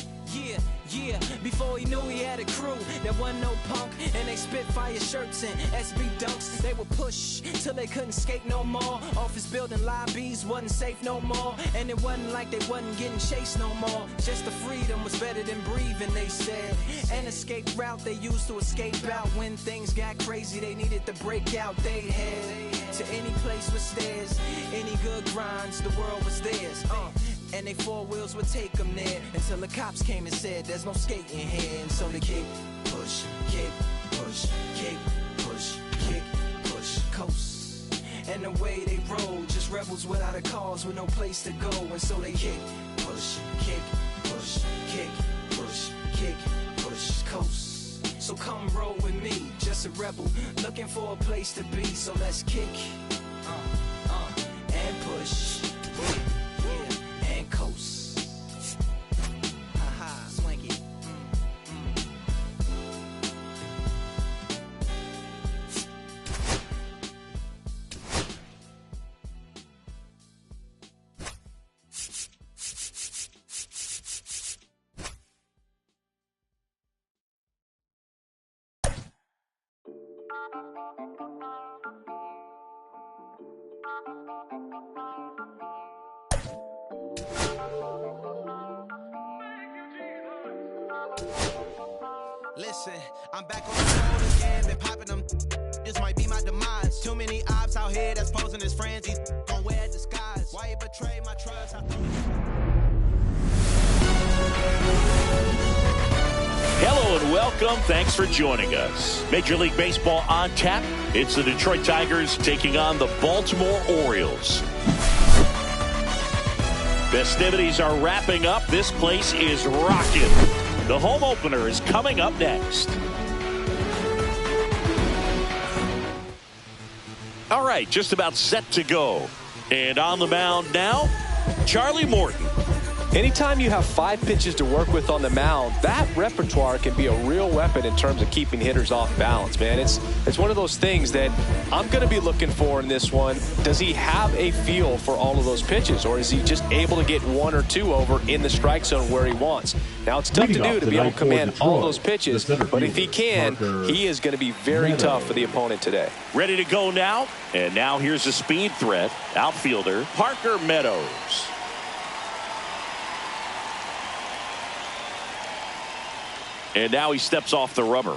Yeah, before he knew he had a crew that wasn't no punk, and they spit fire shirts and SB dunks. They would push till they couldn't skate no more. Office building lobbies wasn't safe no more, and it wasn't like they wasn't getting chased no more. Just the freedom was better than breathing, they said. An escape route they used to escape out when things got crazy. They needed to break out. They head to any place with stairs, any good grinds, the world was theirs. and they four wheels would take them there until the cops came and said there's no skating here. And so they kick, push, kick, push, kick, push, kick, push, coast. And the way they roll, just rebels without a cause with no place to go. And so they kick, push, kick, push, kick, push, kick, push, coast. So come roll with me, just a rebel looking for a place to be. So let's kick, and push, yeah, and coast. Haha, swank it. Listen, I'm back on the road again, been popping them. This might be my demise. Too many ops out here that's posing as friends. These gon' wear disguise. Why you betray my trust? Hello and welcome. Thanks for joining us. Major League Baseball on tap. It's the Detroit Tigers taking on the Baltimore Orioles. Festivities are wrapping up. This place is rocking. The home opener is coming up next. All right, just about set to go. And on the mound now, Charlie Morton. Anytime you have 5 pitches to work with on the mound, that repertoire can be a real weapon in terms of keeping hitters off balance, man. It's one of those things that I'm going to be looking for in this one. Does he have a feel for all of those pitches, or is he just able to get 1 or 2 over in the strike zone where he wants? Now, it's tough to do to be able to command all those pitches, but if he can, he is going to be very tough for the opponent today. Ready to go now, and now here's a speed threat, outfielder Parker Meadows. And now he steps off the rubber.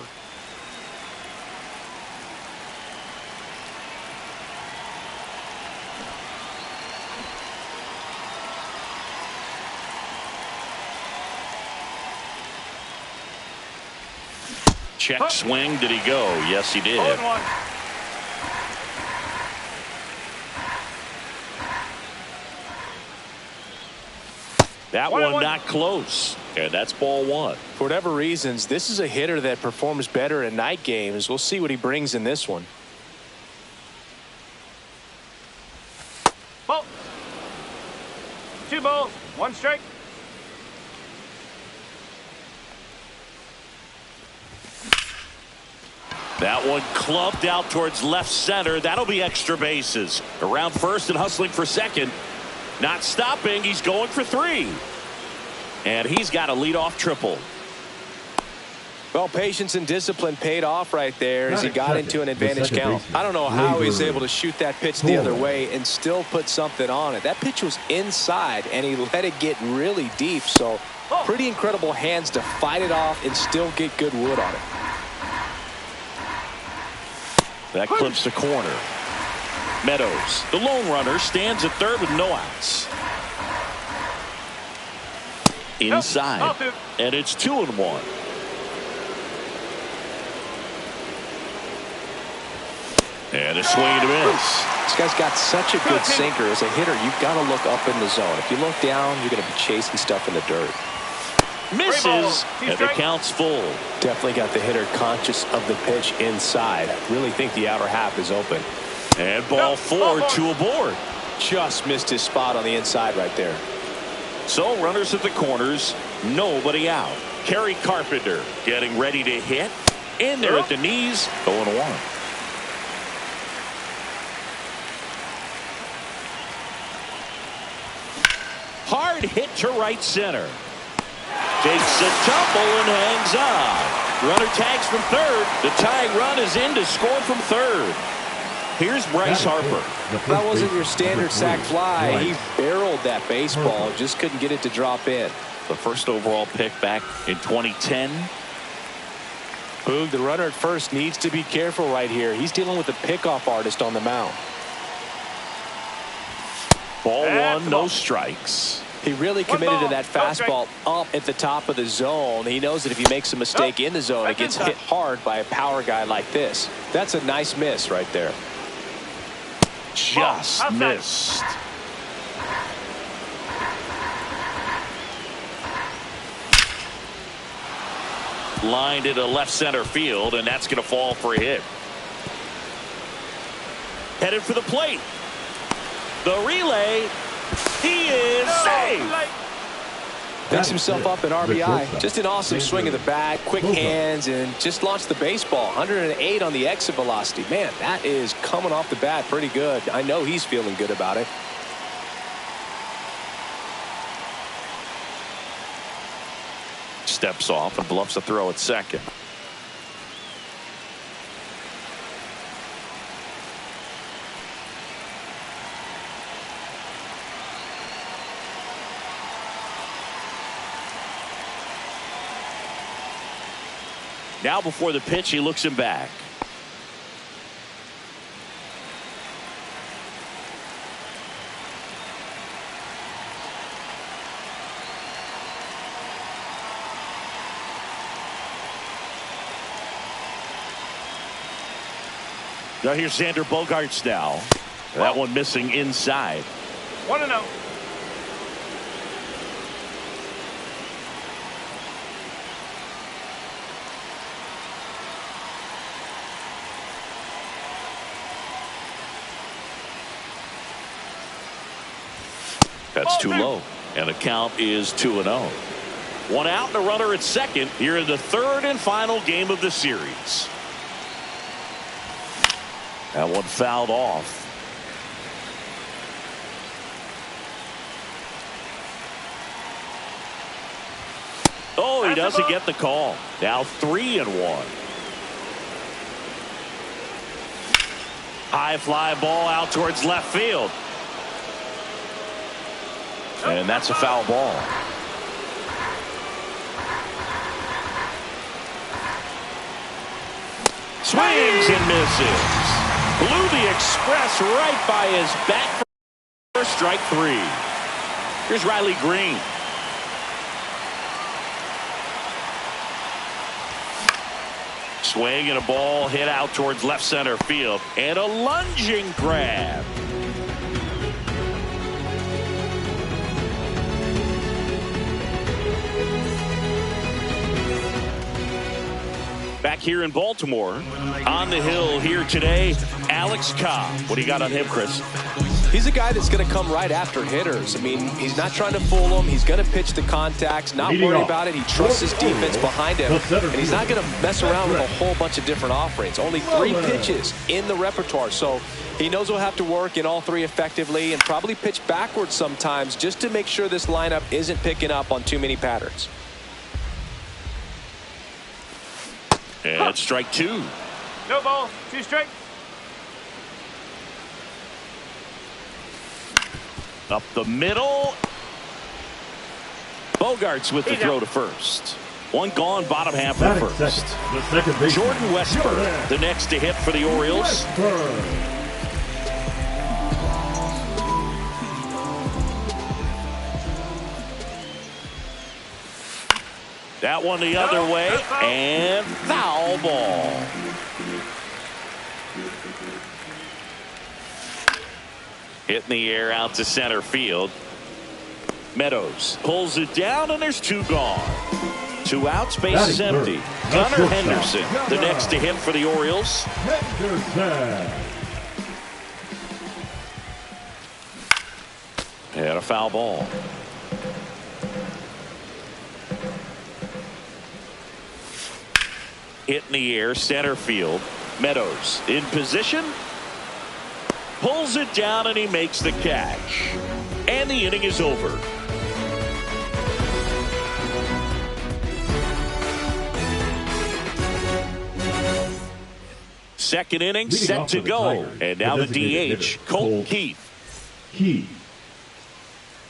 Check swing. Did he go? Yes, he did. That one not close. And that's ball 1. For whatever reasons, this is a hitter that performs better in night games. We'll see what he brings in this one. Ball. 2 balls, 1 strike. That one clubbed out towards left center. That'll be extra bases. Around first and hustling for second. Not stopping. He's going for 3. And he's got a leadoff triple. Well, patience and discipline paid off right there as he got into an advantage count. I don't know how he's able to shoot that pitch the other way and still put something on it. That pitch was inside, and he let it get really deep. So pretty incredible hands to fight it off and still get good wood on it. That clips the corner. Meadows, the lone runner, stands at third with no outs. Inside, and it's 2-1. And a swing and a miss. This guy's got such a good sinker. As a hitter, you've got to look up in the zone. If you look down, you're going to be chasing stuff in the dirt. Misses, and the count's full. Definitely got the hitter conscious of the pitch inside. Really think the outer half is open. And ball 4, 2 aboard. Just missed his spot on the inside right there. So runners at the corners, nobody out. Kerry Carpenter getting ready to hit. In there at the knees, 0-1. Hard hit to right center. Takes a tumble and hangs on. Runner tags from third. The tying run is in to score from third. Here's Bryce Harper. That wasn't your standard sac fly. He barreled that baseball, just couldn't get it to drop in. The first overall pick back in 2010. Boog, the runner at first needs to be careful right here. He's dealing with a pickoff artist on the mound. Ball 1, no strikes. He really committed to that fastball up at the top of the zone. He knows that if he makes a mistake in the zone, it gets hit hard by a power guy like this. That's a nice miss right there. Just missed. Lined into left center field, and that's going to fall for a hit. Headed for the plate. The relay. He is safe. Picks himself up an RBI. Just an awesome swing of the bat, quick hands, and just launched the baseball. 108 on the exit velocity. Man, that is coming off the bat pretty good. I know he's feeling good about it. Steps off and bluffs a throw at second. Now before the pitch, he looks him back. Now here's Xander Bogaerts now. That one missing inside. 1-0. That's too low, and the count is 2-0. One out and a runner at second here in the third and final game of the series. That one fouled off. Oh, he doesn't get the call. Now 3-1. High fly ball out towards left field. And that's a foul ball. Swings and misses. Blew the express right by his bat for strike three. Here's Riley Green. Swing and a ball hit out towards left center field. And a lunging grab. Back here in Baltimore, on the hill here today, Alex Cobb. What do you got on him, Chris? He's a guy that's going to come right after hitters. I mean, he's not trying to fool them. He's going to pitch the contacts, not worry about it. He trusts his defense behind him, and he's not going to mess around with a whole bunch of different offerings. Only 3 pitches in the repertoire, so he knows he'll have to work in all 3 effectively and probably pitch backwards sometimes just to make sure this lineup isn't picking up on too many patterns. And strike 2. No ball. 2 strikes. Up the middle. Bogaerts with the throw to first. One gone, bottom half of the first. Jordan Westburg, the next to hit for the Orioles. That one the other way, and foul ball. Hit in the air out to center field. Meadows pulls it down, and there's 2 gone. 2 outs, base is empty. Gunnar Henderson, the next to hit for the Orioles. And a foul ball. Hit in the air, center field. Meadows in position. Pulls it down, and he makes the catch. And the inning is over. Second inning set to go. And now the DH, Colt Keith.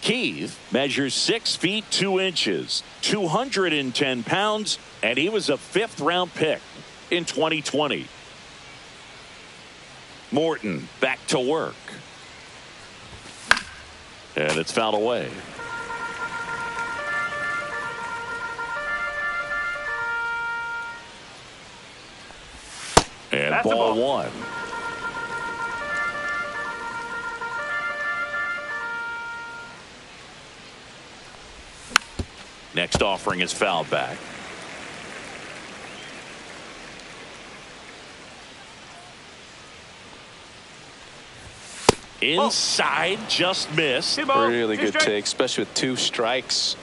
Keith measures 6 feet 2 inches, 210 pounds, and he was a 5th-round pick in 2020. Morton back to work. And it's fouled away. And That's the ball ball. one. Next offering is fouled back. Inside, just missed. Two balls, Really two good strikes. take, especially with 2 strikes.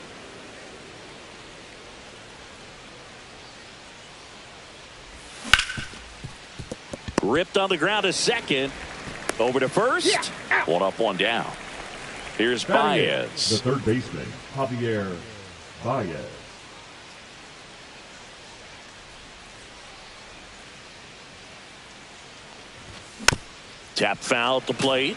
Ripped on the ground to second. Over to first. One up, one down. Here's Batting in, the Baez. third baseman, Javier Baez. Tap foul at the plate.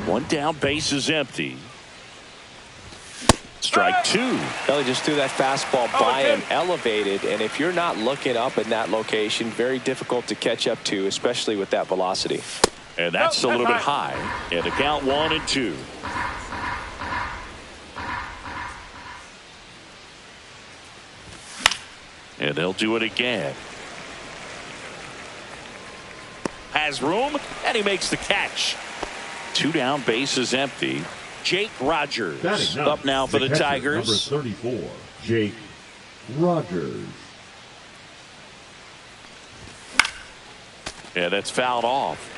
One down, base is empty. Strike two. Belly just threw that fastball Oh, by okay. him, elevated, and if you're not looking up in that location, very difficult to catch up to, especially with that velocity. And that's a Oh, little bit that's high. And the count 1-2. And they'll do it again. Has room, and he makes the catch. 2 down, base is empty. Jake Rogers Batting ninth, up now for the catcher, Tigers. Number 34, Jake Rogers. Yeah, that's fouled off.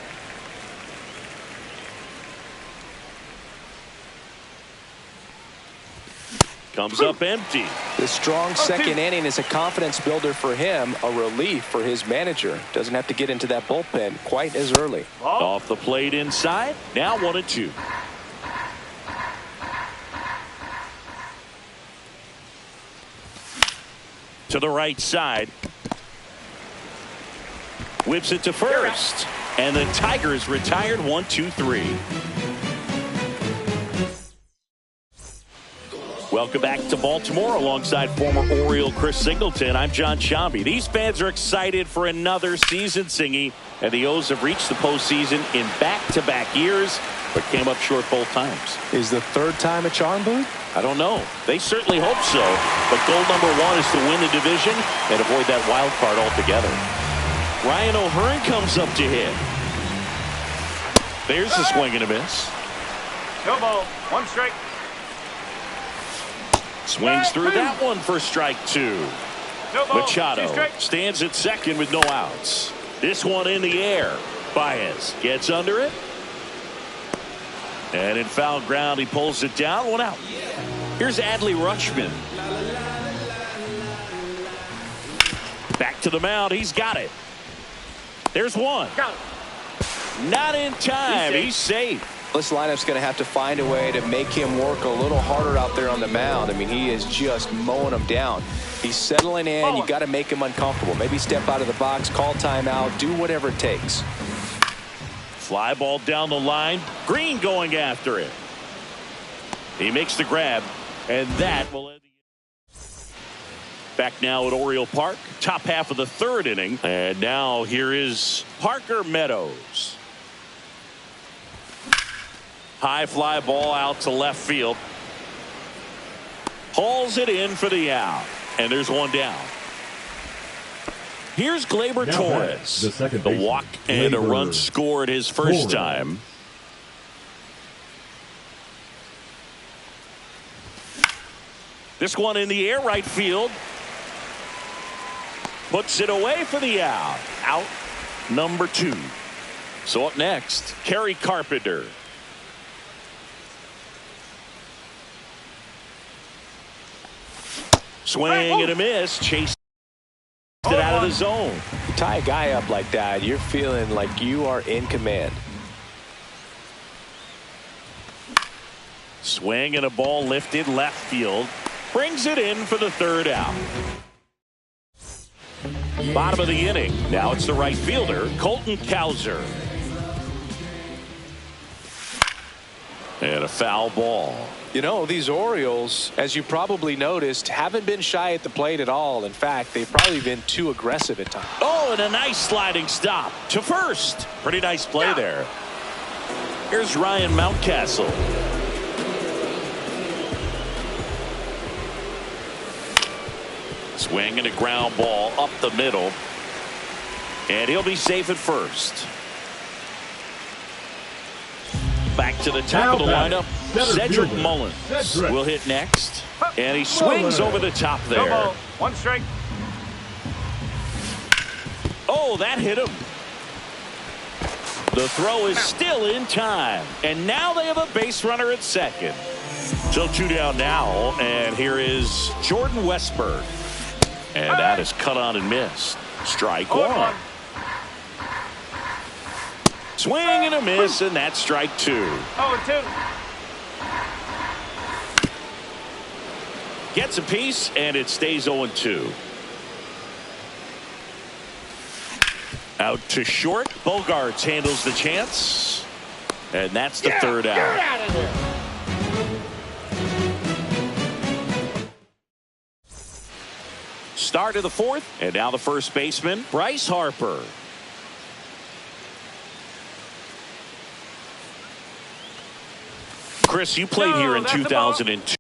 Comes up empty. The strong second inning is a confidence builder for him, a relief for his manager. Doesn't have to get into that bullpen quite as early. Ball. Off the plate inside. Now 1-2. To the right side. Whips it to first. And the Tigers retired 1-2-3. Welcome back to Baltimore alongside former Oriole Chris Singleton. I'm John Shambi. These fans are excited for another season, Singy, and the O's have reached the postseason in back-to-back years, but came up short both times. Is the third time a charm, Boone? I don't know. They certainly hope so, but goal number 1 is to win the division and avoid that wild card altogether. Ryan O'Hearn comes up to hit. There's the swing and a miss. No ball, 1 strike. Swings through that one for strike 2. No ball, 2 Machado strikes. stands at second with no outs. This one in the air. Baez gets under it. And in foul ground, he pulls it down. 1 out. Here's Adley Rutschman. Back to the mound. He's got it. There's 1. Got it. Not in time. He's safe. This lineup's going to have to find a way to make him work a little harder out there on the mound. I mean, he is just mowing them down. He's settling in. You got to make him uncomfortable. Maybe step out of the box, call timeout, do whatever it takes. Fly ball down the line. Green going after it. He makes the grab, and that will end the back now at Oriole Park. Top half of the 3rd inning. And now here is Parker Meadows. High fly ball out to left field. Hauls it in for the out. And there's 1 down. Here's Gleyber Now Torres. the second The baseman, walk and a Gleyber run scored his first Torres. time. This one in the air, right field. Puts it away for the out. Out number 2. So up next, Kerry Carpenter. Swing and a miss. Chase it out of the zone. You tie a guy up like that, you're feeling like you are in command. Swing and a ball lifted left field. Brings it in for the 3rd out. Bottom of the inning. Now it's the right fielder, Colton Cowser. And a foul ball. You know, these Orioles, as you probably noticed, haven't been shy at the plate at all. In fact, they've probably been too aggressive at times. Oh, and a nice sliding stop to first. Pretty nice play there. Here's Ryan Mountcastle. Swing and a ground ball up the middle. And he'll be safe at first. Back to the top of the lineup. Cedric Mullins will hit next. And he swings over the top there. No ball. 1 strike. Oh, that hit him. The throw is still in time. And now they have a base runner at second. So 2 down now. And here is Jordan Westberg. And that is cut on and missed. Strike 1. Swing and a miss, and that's strike 2. 0-2. Gets a piece, and it stays 0-2. Out to short. Bogarts handles the chance. And that's the third out. Get out of there. Start of the fourth, and now the first baseman, Bryce Harper. Chris, you played here in 2002.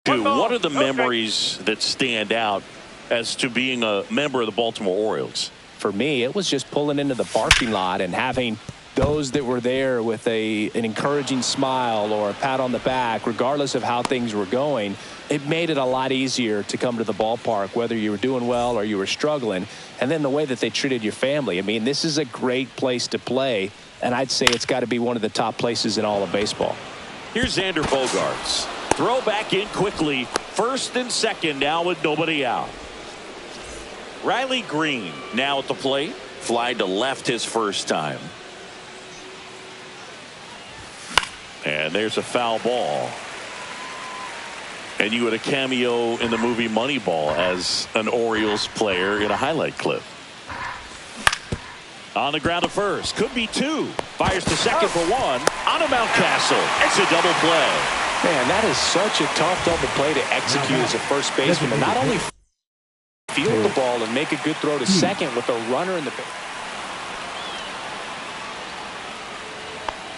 What are the memories that stand out as to being a member of the Baltimore Orioles? For me, it was just pulling into the parking lot and having those that were there with an encouraging smile or a pat on the back, regardless of how things were going. It made it a lot easier to come to the ballpark, whether you were doing well or you were struggling. And then the way that they treated your family. I mean, this is a great place to play, and I'd say it's got to be one of the top places in all of baseball. Here's Xander Bogaerts. Throw back in quickly. First and second now with nobody out. Riley Green now at the plate. Fly to left his first time. And there's a foul ball. And you had a cameo in the movie Moneyball as an Orioles player in a highlight clip. On the ground to first. Could be 2. Fires to second for 1. On to Mountcastle. It's a double play. Man, that is such a tough double play to execute as a first baseman. And not only field the ball and make a good throw to second with a runner in the base.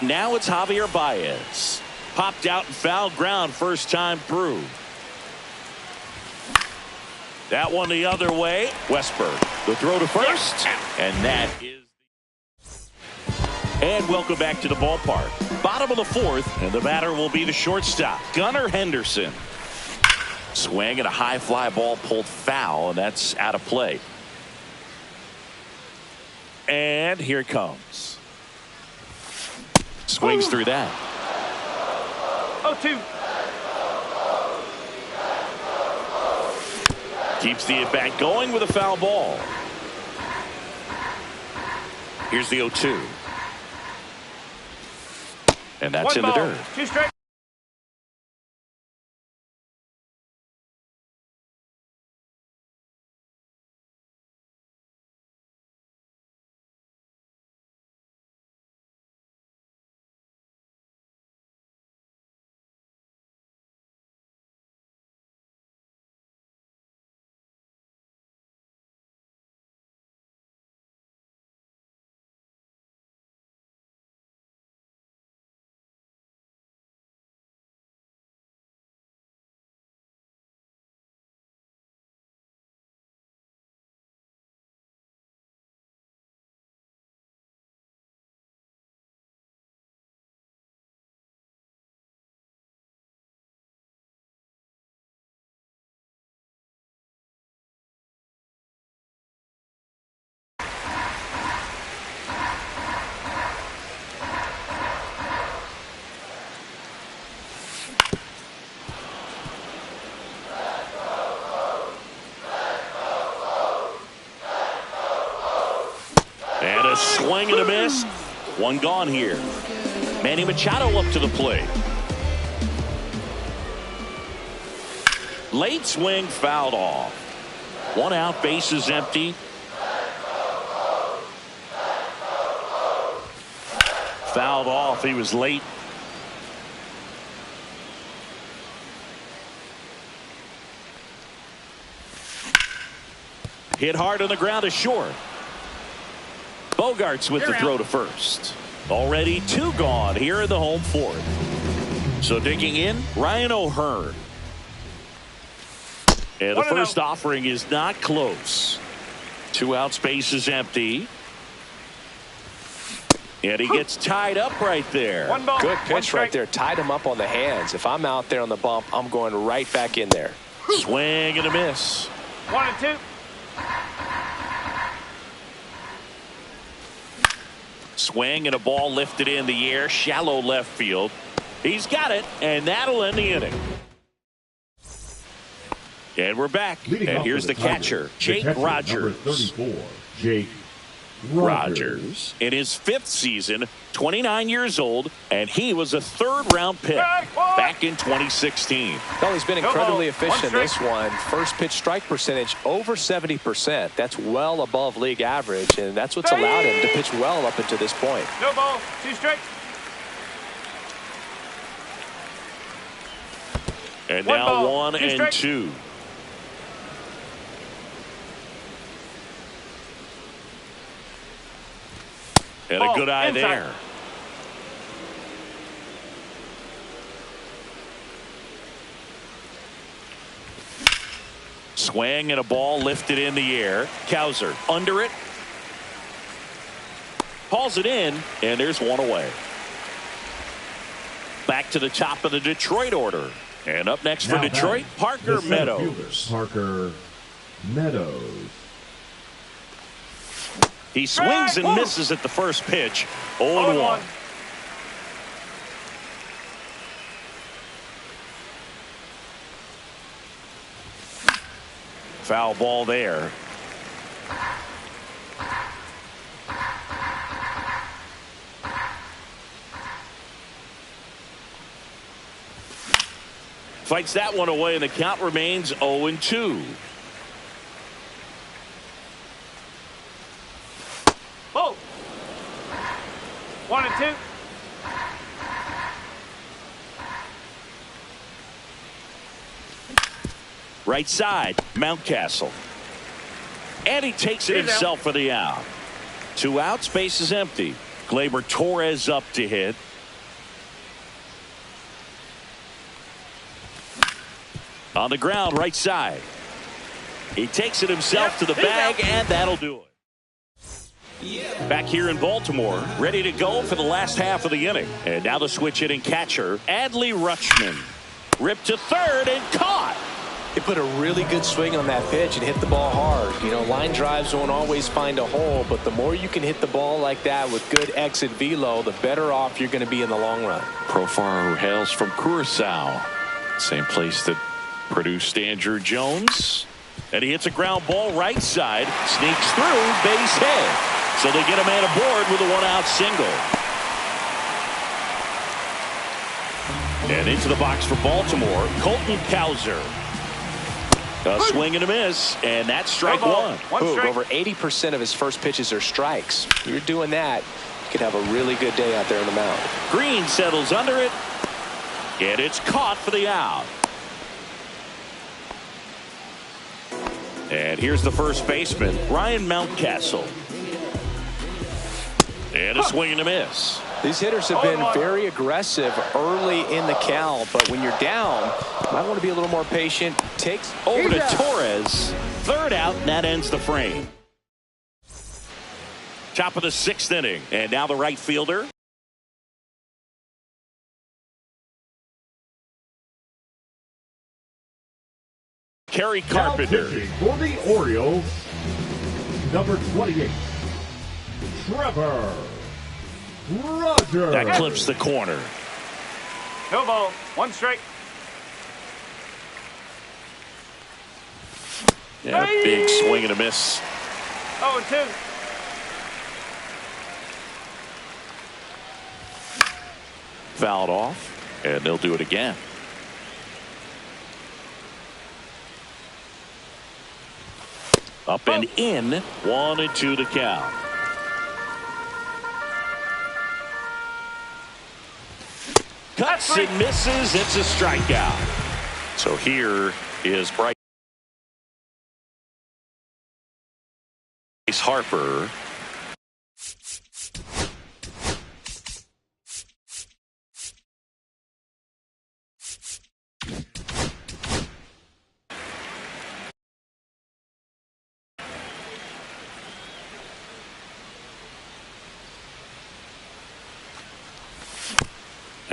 Now it's Javier Baez. Popped out and fouled ground first time through. That one the other way. Westberg. The throw to first. And that is. And welcome back to the ballpark. Bottom of the fourth. And the batter will be the shortstop, Gunnar Henderson. Swing and a high fly ball pulled foul. And that's out of play. And here it comes. Swings through that. 0-2. Keeps the at-bat going with a foul ball. Here's the 0-2. And that's 1 in the ball, dirt. 2 strikes. And a swing and a miss. One gone here. Manny Machado up to the plate. Late swing fouled off. 1 out, bases empty. Fouled off. He was late. Hit hard on the ground to short. Bogarts with the throw to first. Already 2 gone here in the home fourth. So digging in, Ryan O'Hearn. And the first offering is not close. 2 outs, base is empty. And he gets tied up right there. Good pitch right there. Tied him up on the hands. If I'm out there on the bump, I'm going right back in there. Swing and a miss. 1-2. Swing and a ball lifted in the air, shallow left field. He's got it, and that'll end the inning. And we're back. And here's the catcher, Jake Rogers. Number 34, Jake Rogers in his 5th season, 29 years old, and he was a 3rd-round pick back in 2016. Well, he's been incredibly efficient in this one. First pitch strike percentage over 70%. That's well above league average, and that's what's allowed him to pitch well up until this point. No ball. 2 strikes. And now 1 and 2. And a good eye there. Swing and a ball lifted in the air. Cowser under it. Calls it in, and there's 1 away. Back to the top of the Detroit order. And up next for Detroit, Parker Meadows. Parker Meadows. He swings and misses at the first pitch. 0-1. Foul ball there. Fights that one away, and the count remains 0-2. Oh. 1-2. Right side, Mountcastle. And he takes it himself for the out. 2 outs, base is empty. Gleyber Torres up to hit. On the ground, right side. He takes it himself to the bag, and that'll do it. Back here in Baltimore, ready to go for the last half of the inning. And now the switch hitting catcher, Adley Rutschman. Ripped to third and caught. He put a really good swing on that pitch and hit the ball hard. You know, line drives won't always find a hole, but the more you can hit the ball like that with good exit velo, the better off you're going to be in the long run. Profar, who hails from Curacao, same place that produced Andrew Jones. And he hits a ground ball right side, sneaks through, base hit. So they get a man aboard with a 1-out single. And into the box for Baltimore, Colton Cowser. A swing and a miss, and that's strike 1. Over 80% of his first pitches are strikes. You're doing that, you could have a really good day out there on the mound. Green settles under it, and it's caught for the out. And here's the first baseman, Ryan Mountcastle. And a swing and a miss. These hitters have been very aggressive early in the count, but when you're down, you might want to be a little more patient. Takes over to Torres. 3rd out, and that ends the frame. Top of the 6th inning, and now the right fielder. Kerry Carpenter. For the Orioles, number 28, Trevor Rogers. That clips the corner. No ball. 1 strike. Yeah, a big swing and a miss. 0-2. Fouled off, and they'll do it again. Up and in, 1-2 to count. Cuts and misses. It's a strikeout. So here is Bryce Harper.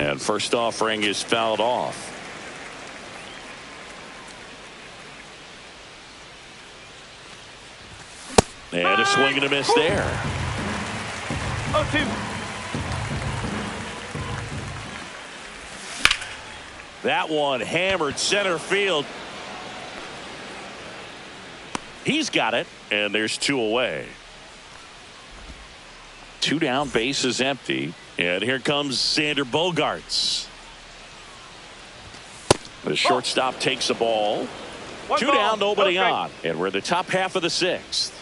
And first offering is fouled off. And a swing and a miss there. 0-2. That one hammered center field. He's got it, and there's 2 away. 2 down, base is empty. And here comes Xander Bogaerts. The shortstop takes the ball. 2 down, nobody on. And we're in the top half of the 6th.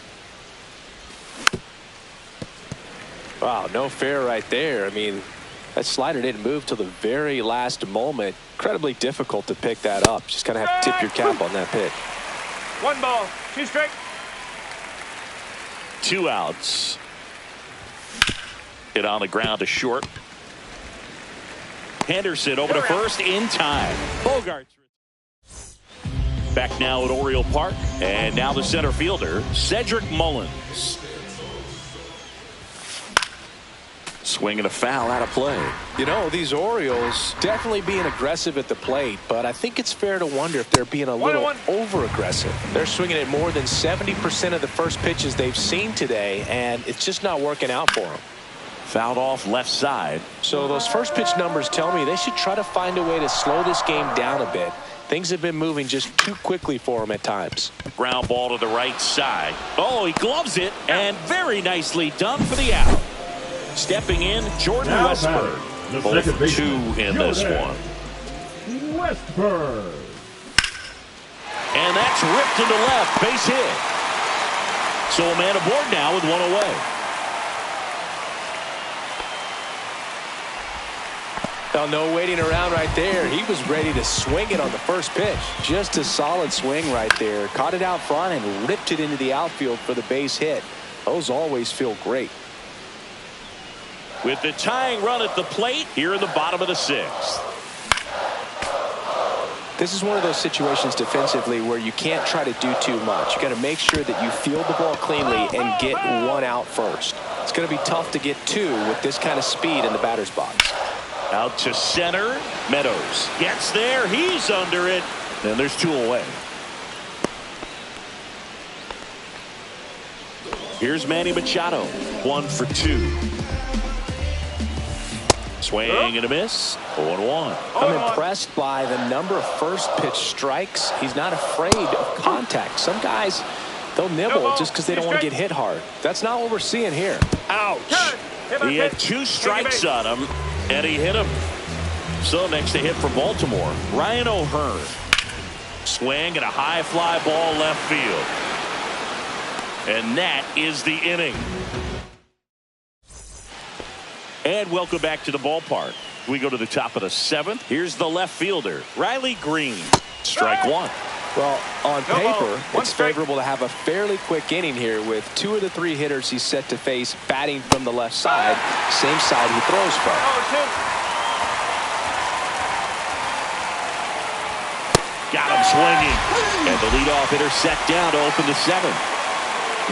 Wow, no fair right there. I mean, that slider didn't move till the very last moment. Incredibly difficult to pick that up. Just kind of have to tip your cap on that pitch. 1 ball, 2 strike. 2 outs. Hit on the ground to short. Henderson over to first in time. Bogaerts back now at Oriole Park. And now the center fielder, Cedric Mullins. Swinging a foul out of play. You know, these Orioles definitely being aggressive at the plate, but I think it's fair to wonder if they're being a little over-aggressive. They're swinging at more than 70% of the first pitches they've seen today, and it's just not working out for them. Fouled off left side. So those first pitch numbers tell me they should try to find a way to slow this game down a bit. Things have been moving just too quickly for them at times. Ground ball to the right side. Oh, he gloves it, and very nicely done for the out. Stepping in, Jordan Westburg. Both 2 in this one. Westburg. And that's ripped into left. Base hit. So a man aboard now with 1 away. Well, no waiting around right there. He was ready to swing it on the first pitch. Just a solid swing right there. Caught it out front and ripped it into the outfield for the base hit. Those always feel great. With the tying run at the plate here in the bottom of the 6th. This is one of those situations defensively where you can't try to do too much. You got to make sure that you field the ball cleanly and get 1 out first. It's going to be tough to get 2 with this kind of speed in the batter's box. Out to center. Meadows gets there. He's under it. And there's 2 away. Here's Manny Machado. 1 for 2. Swing and a miss. 0-1. I'm impressed by the number of first pitch strikes. He's not afraid of contact. Some guys, they'll nibble just because they don't want to get hit hard. That's not what we're seeing here. Ouch. He had 2 strikes on him, and he hit him. So next to hit for Baltimore, Ryan O'Hearn. Swing and a high fly ball left field. And that is the inning. And welcome back to the ballpark. We go to the top of the 7th. Here's the left fielder, Riley Green. Strike 1. Well, on paper, it's favorable to have a fairly quick inning here with 2 of the 3 hitters he's set to face batting from the left side, same side he throws from. Got him swinging. And the leadoff hitter set down to open the 7th.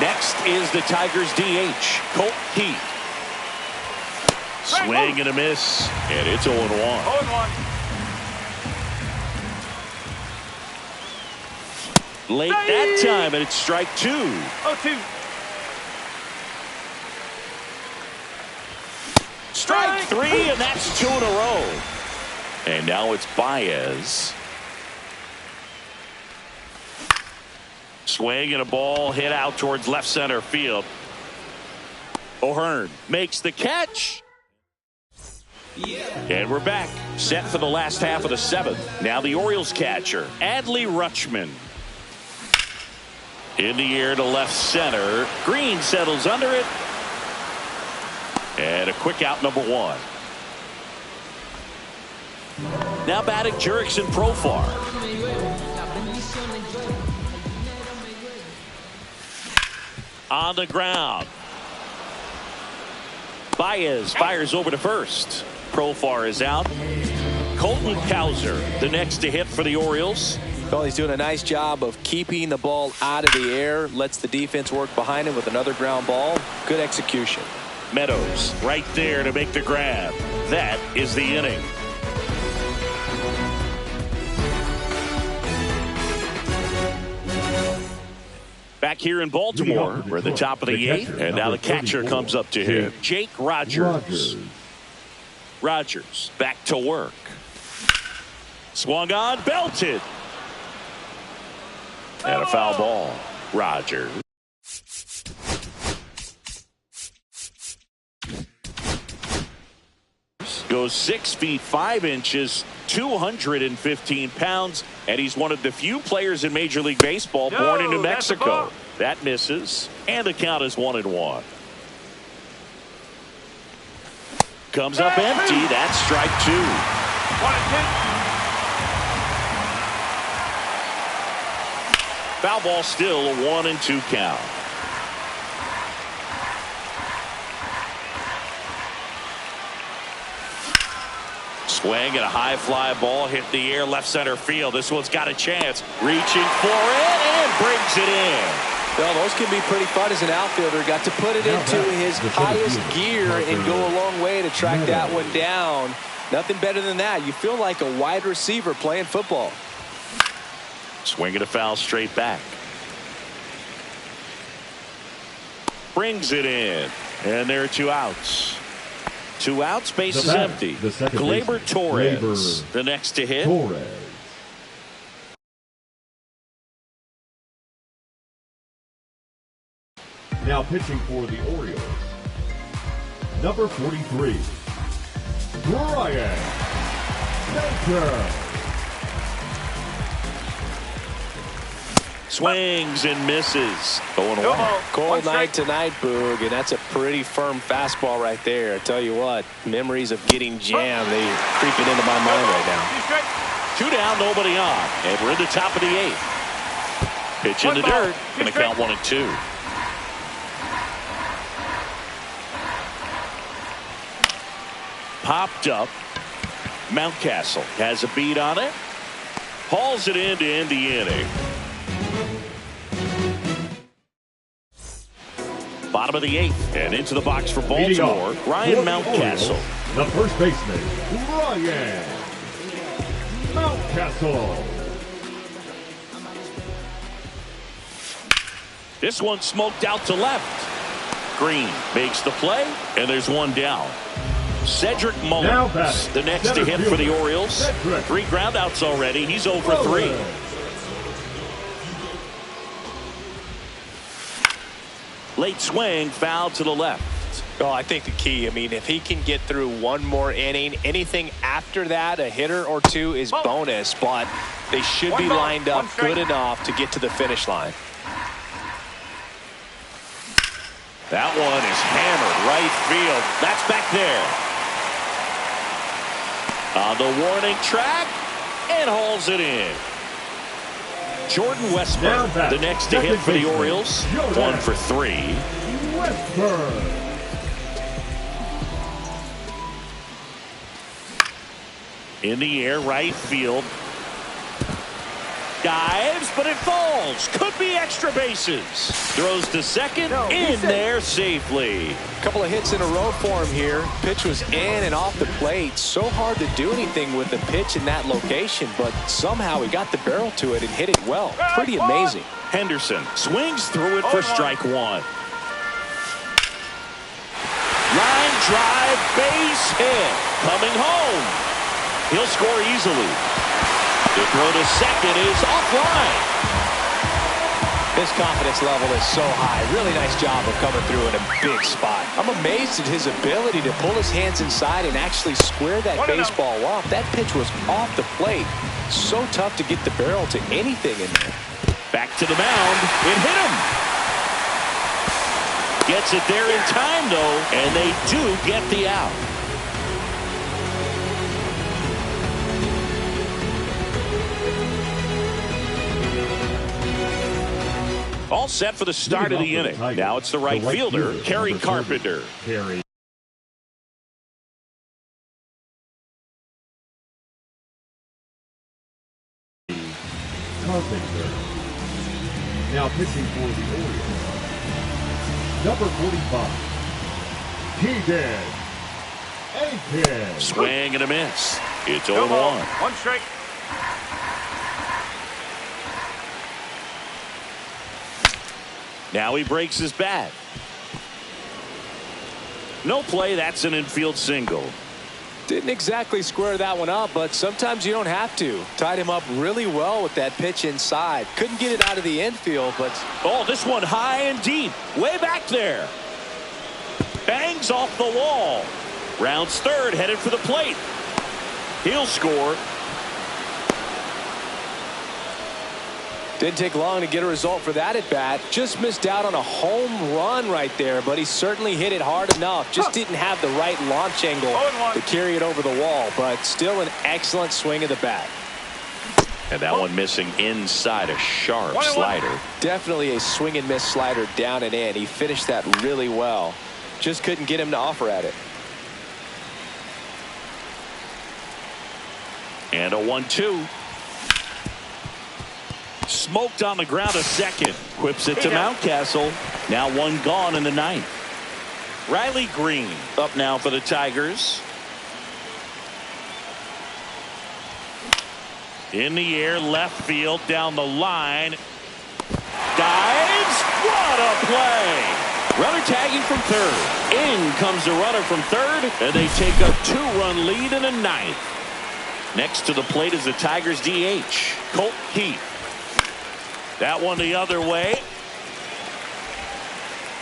Next is the Tigers DH, Colt Heath. Swing and a miss, and it's 0-1. 0-1. Late that time, and it's strike 2. 0-2. Strike 3, and that's 2 in a row. And now it's Baez. Swing and a ball hit out towards left center field. O'Hearn makes the catch. And we're back, set for the last half of the 7th. Now the Orioles catcher, Adley Rutschman. In the air to left center. Green settles under it. And a quick out, number 1. Now batting Jurickson Profar. On the ground. Baez fires over to first. Profar is out. Colton Cowser, the next to hit for the Orioles. Well, he's doing a nice job of keeping the ball out of the air. Lets the defense work behind him with another ground ball. Good execution. Meadows right there to make the grab. That is the inning. Back here in Baltimore, we're at the top of the eighth, and now the catcher comes up to him. Jake Rogers. Rogers back to work. Swung on, belted. And a foul ball. Rogers. Goes 6 feet 5 inches, 215 pounds, and he's one of the few players in Major League Baseball born in New Mexico. That misses, and the count is 1-1. Comes up empty. That's strike 2. 1-2. Foul ball, still a 1-2 count. Swing and a high fly ball hit the air left center field. This one's got a chance. Reaching for it and brings it in. Well, those can be pretty fun as an outfielder. Got to put it into his highest gear and go a long way to track that one down. Nothing better than that. You feel like a wide receiver playing football. Swing and a foul straight back. Brings it in. And there are 2 outs. 2 outs, base is empty. Gleyber Torres, the next to hit. Now pitching for the Orioles, number 43, Brian Baker. Swings and misses. 0-1. Cold night tonight, Boog, and that's a pretty firm fastball right there. I tell you what, memories of getting jammed, they creeping into my mind right now. 2 down, nobody on, and we're in the top of the 8th. Pitch in the dirt, going to count 1-2. Popped up. Mountcastle has a beat on it. Hauls it in to end the inning. Bottom of the 8th, and into the box for Baltimore, Ryan Mountcastle. The first baseman, Ryan Mountcastle. This one smoked out to left. Green makes the play, and there's 1 down. Cedric Mullins, the next to hit for the Orioles. 3 groundouts already. He's over 3. Late swing, foul to the left. Oh, I think the key, I mean, if he can get through 1 more inning, anything after that, a hitter or 2 is bonus, but they should be lined up good enough to get to the finish line. That one is hammered right field. That's back there. On the warning track, and hauls it in. Jordan Westburg, the next to hit for the Orioles. 1 for 3. Westburg. In the air, right field. Dives, but it falls. Could be extra bases. Throws to second, in there safely. A couple of hits in a row for him here. Pitch was in and off the plate. So hard to do anything with the pitch in that location, but somehow he got the barrel to it and hit it well. Pretty amazing. Henderson swings through it for strike 1. Line drive, base hit. Coming home. He'll score easily. The throw to second is offline. His confidence level is so high. Really nice job of coming through in a big spot. I'm amazed at his ability to pull his hands inside and actually square that baseball off. That pitch was off the plate. So tough to get the barrel to anything in there. Back to the mound. It hit him. Gets it there in time, though, and they do get the out. All set for the start of the inning. Now it's the right fielder, Kerry Carpenter. Kerry. Carpenter. Now pitching for the Orioles, number 45, Keegan Aiken. Swing and a miss. It's 0-1. No ball. One strike. Now he breaks his bat. No play. That's an infield single. Didn't exactly square that one up, but sometimes you don't have to. Tied him up really well with that pitch inside. Couldn't get it out of the infield, but Oh, this one high and deep. Way back there. Bangs off the wall. Rounds third, headed for the plate. He'll score. didn't take long to get a result for that at bat. Just missed out on a home run right there, but he certainly hit it hard enough. Just didn't have the right launch angle to carry it over the wall, but still an excellent swing of the bat. And that one missing inside, a sharp slider. Definitely a swing and miss slider down and in. He finished that really well. Just couldn't get him to offer at it. And a 1-2. Smoked on the ground a second. Quips it to Mountcastle. Now one gone in the ninth. Riley Green up now for the Tigers. In the air, left field, down the line. Dives. What a play. Runner tagging from third. In comes the runner from third, and they take a 2-run lead in the ninth. Next to the plate is the Tigers DH, Colt Heath. That one the other way.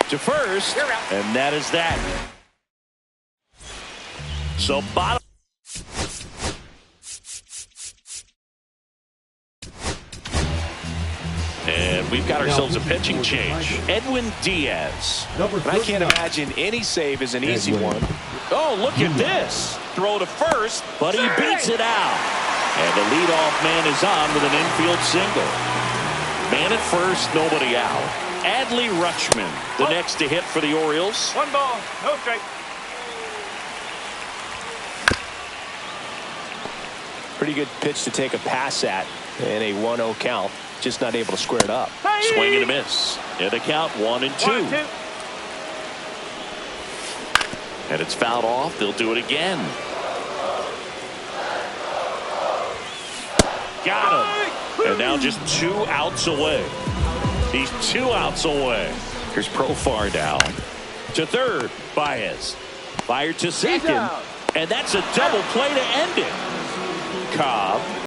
To first, and that is that. So bottom. And we've got ourselves a pitching change. Edwin Diaz. And I can't imagine any save is an easy one. Oh, look at this. Throw to first, but he beats it out. And the leadoff man is on with an infield single. Man at first, nobody out. Adley Rutschman, the next to hit for the Orioles. 1 ball, no strike. Pretty good pitch to take a pass at in a 1-0 count. Just not able to square it up. Swing and a miss. And a count 1-2. 1-2. And it's fouled off. They'll do it again. Got him. And now just 2 outs away. He's 2 outs away. Here's Profar down. To third, Baez. Fired to second. And that's a double play to end it. Cobb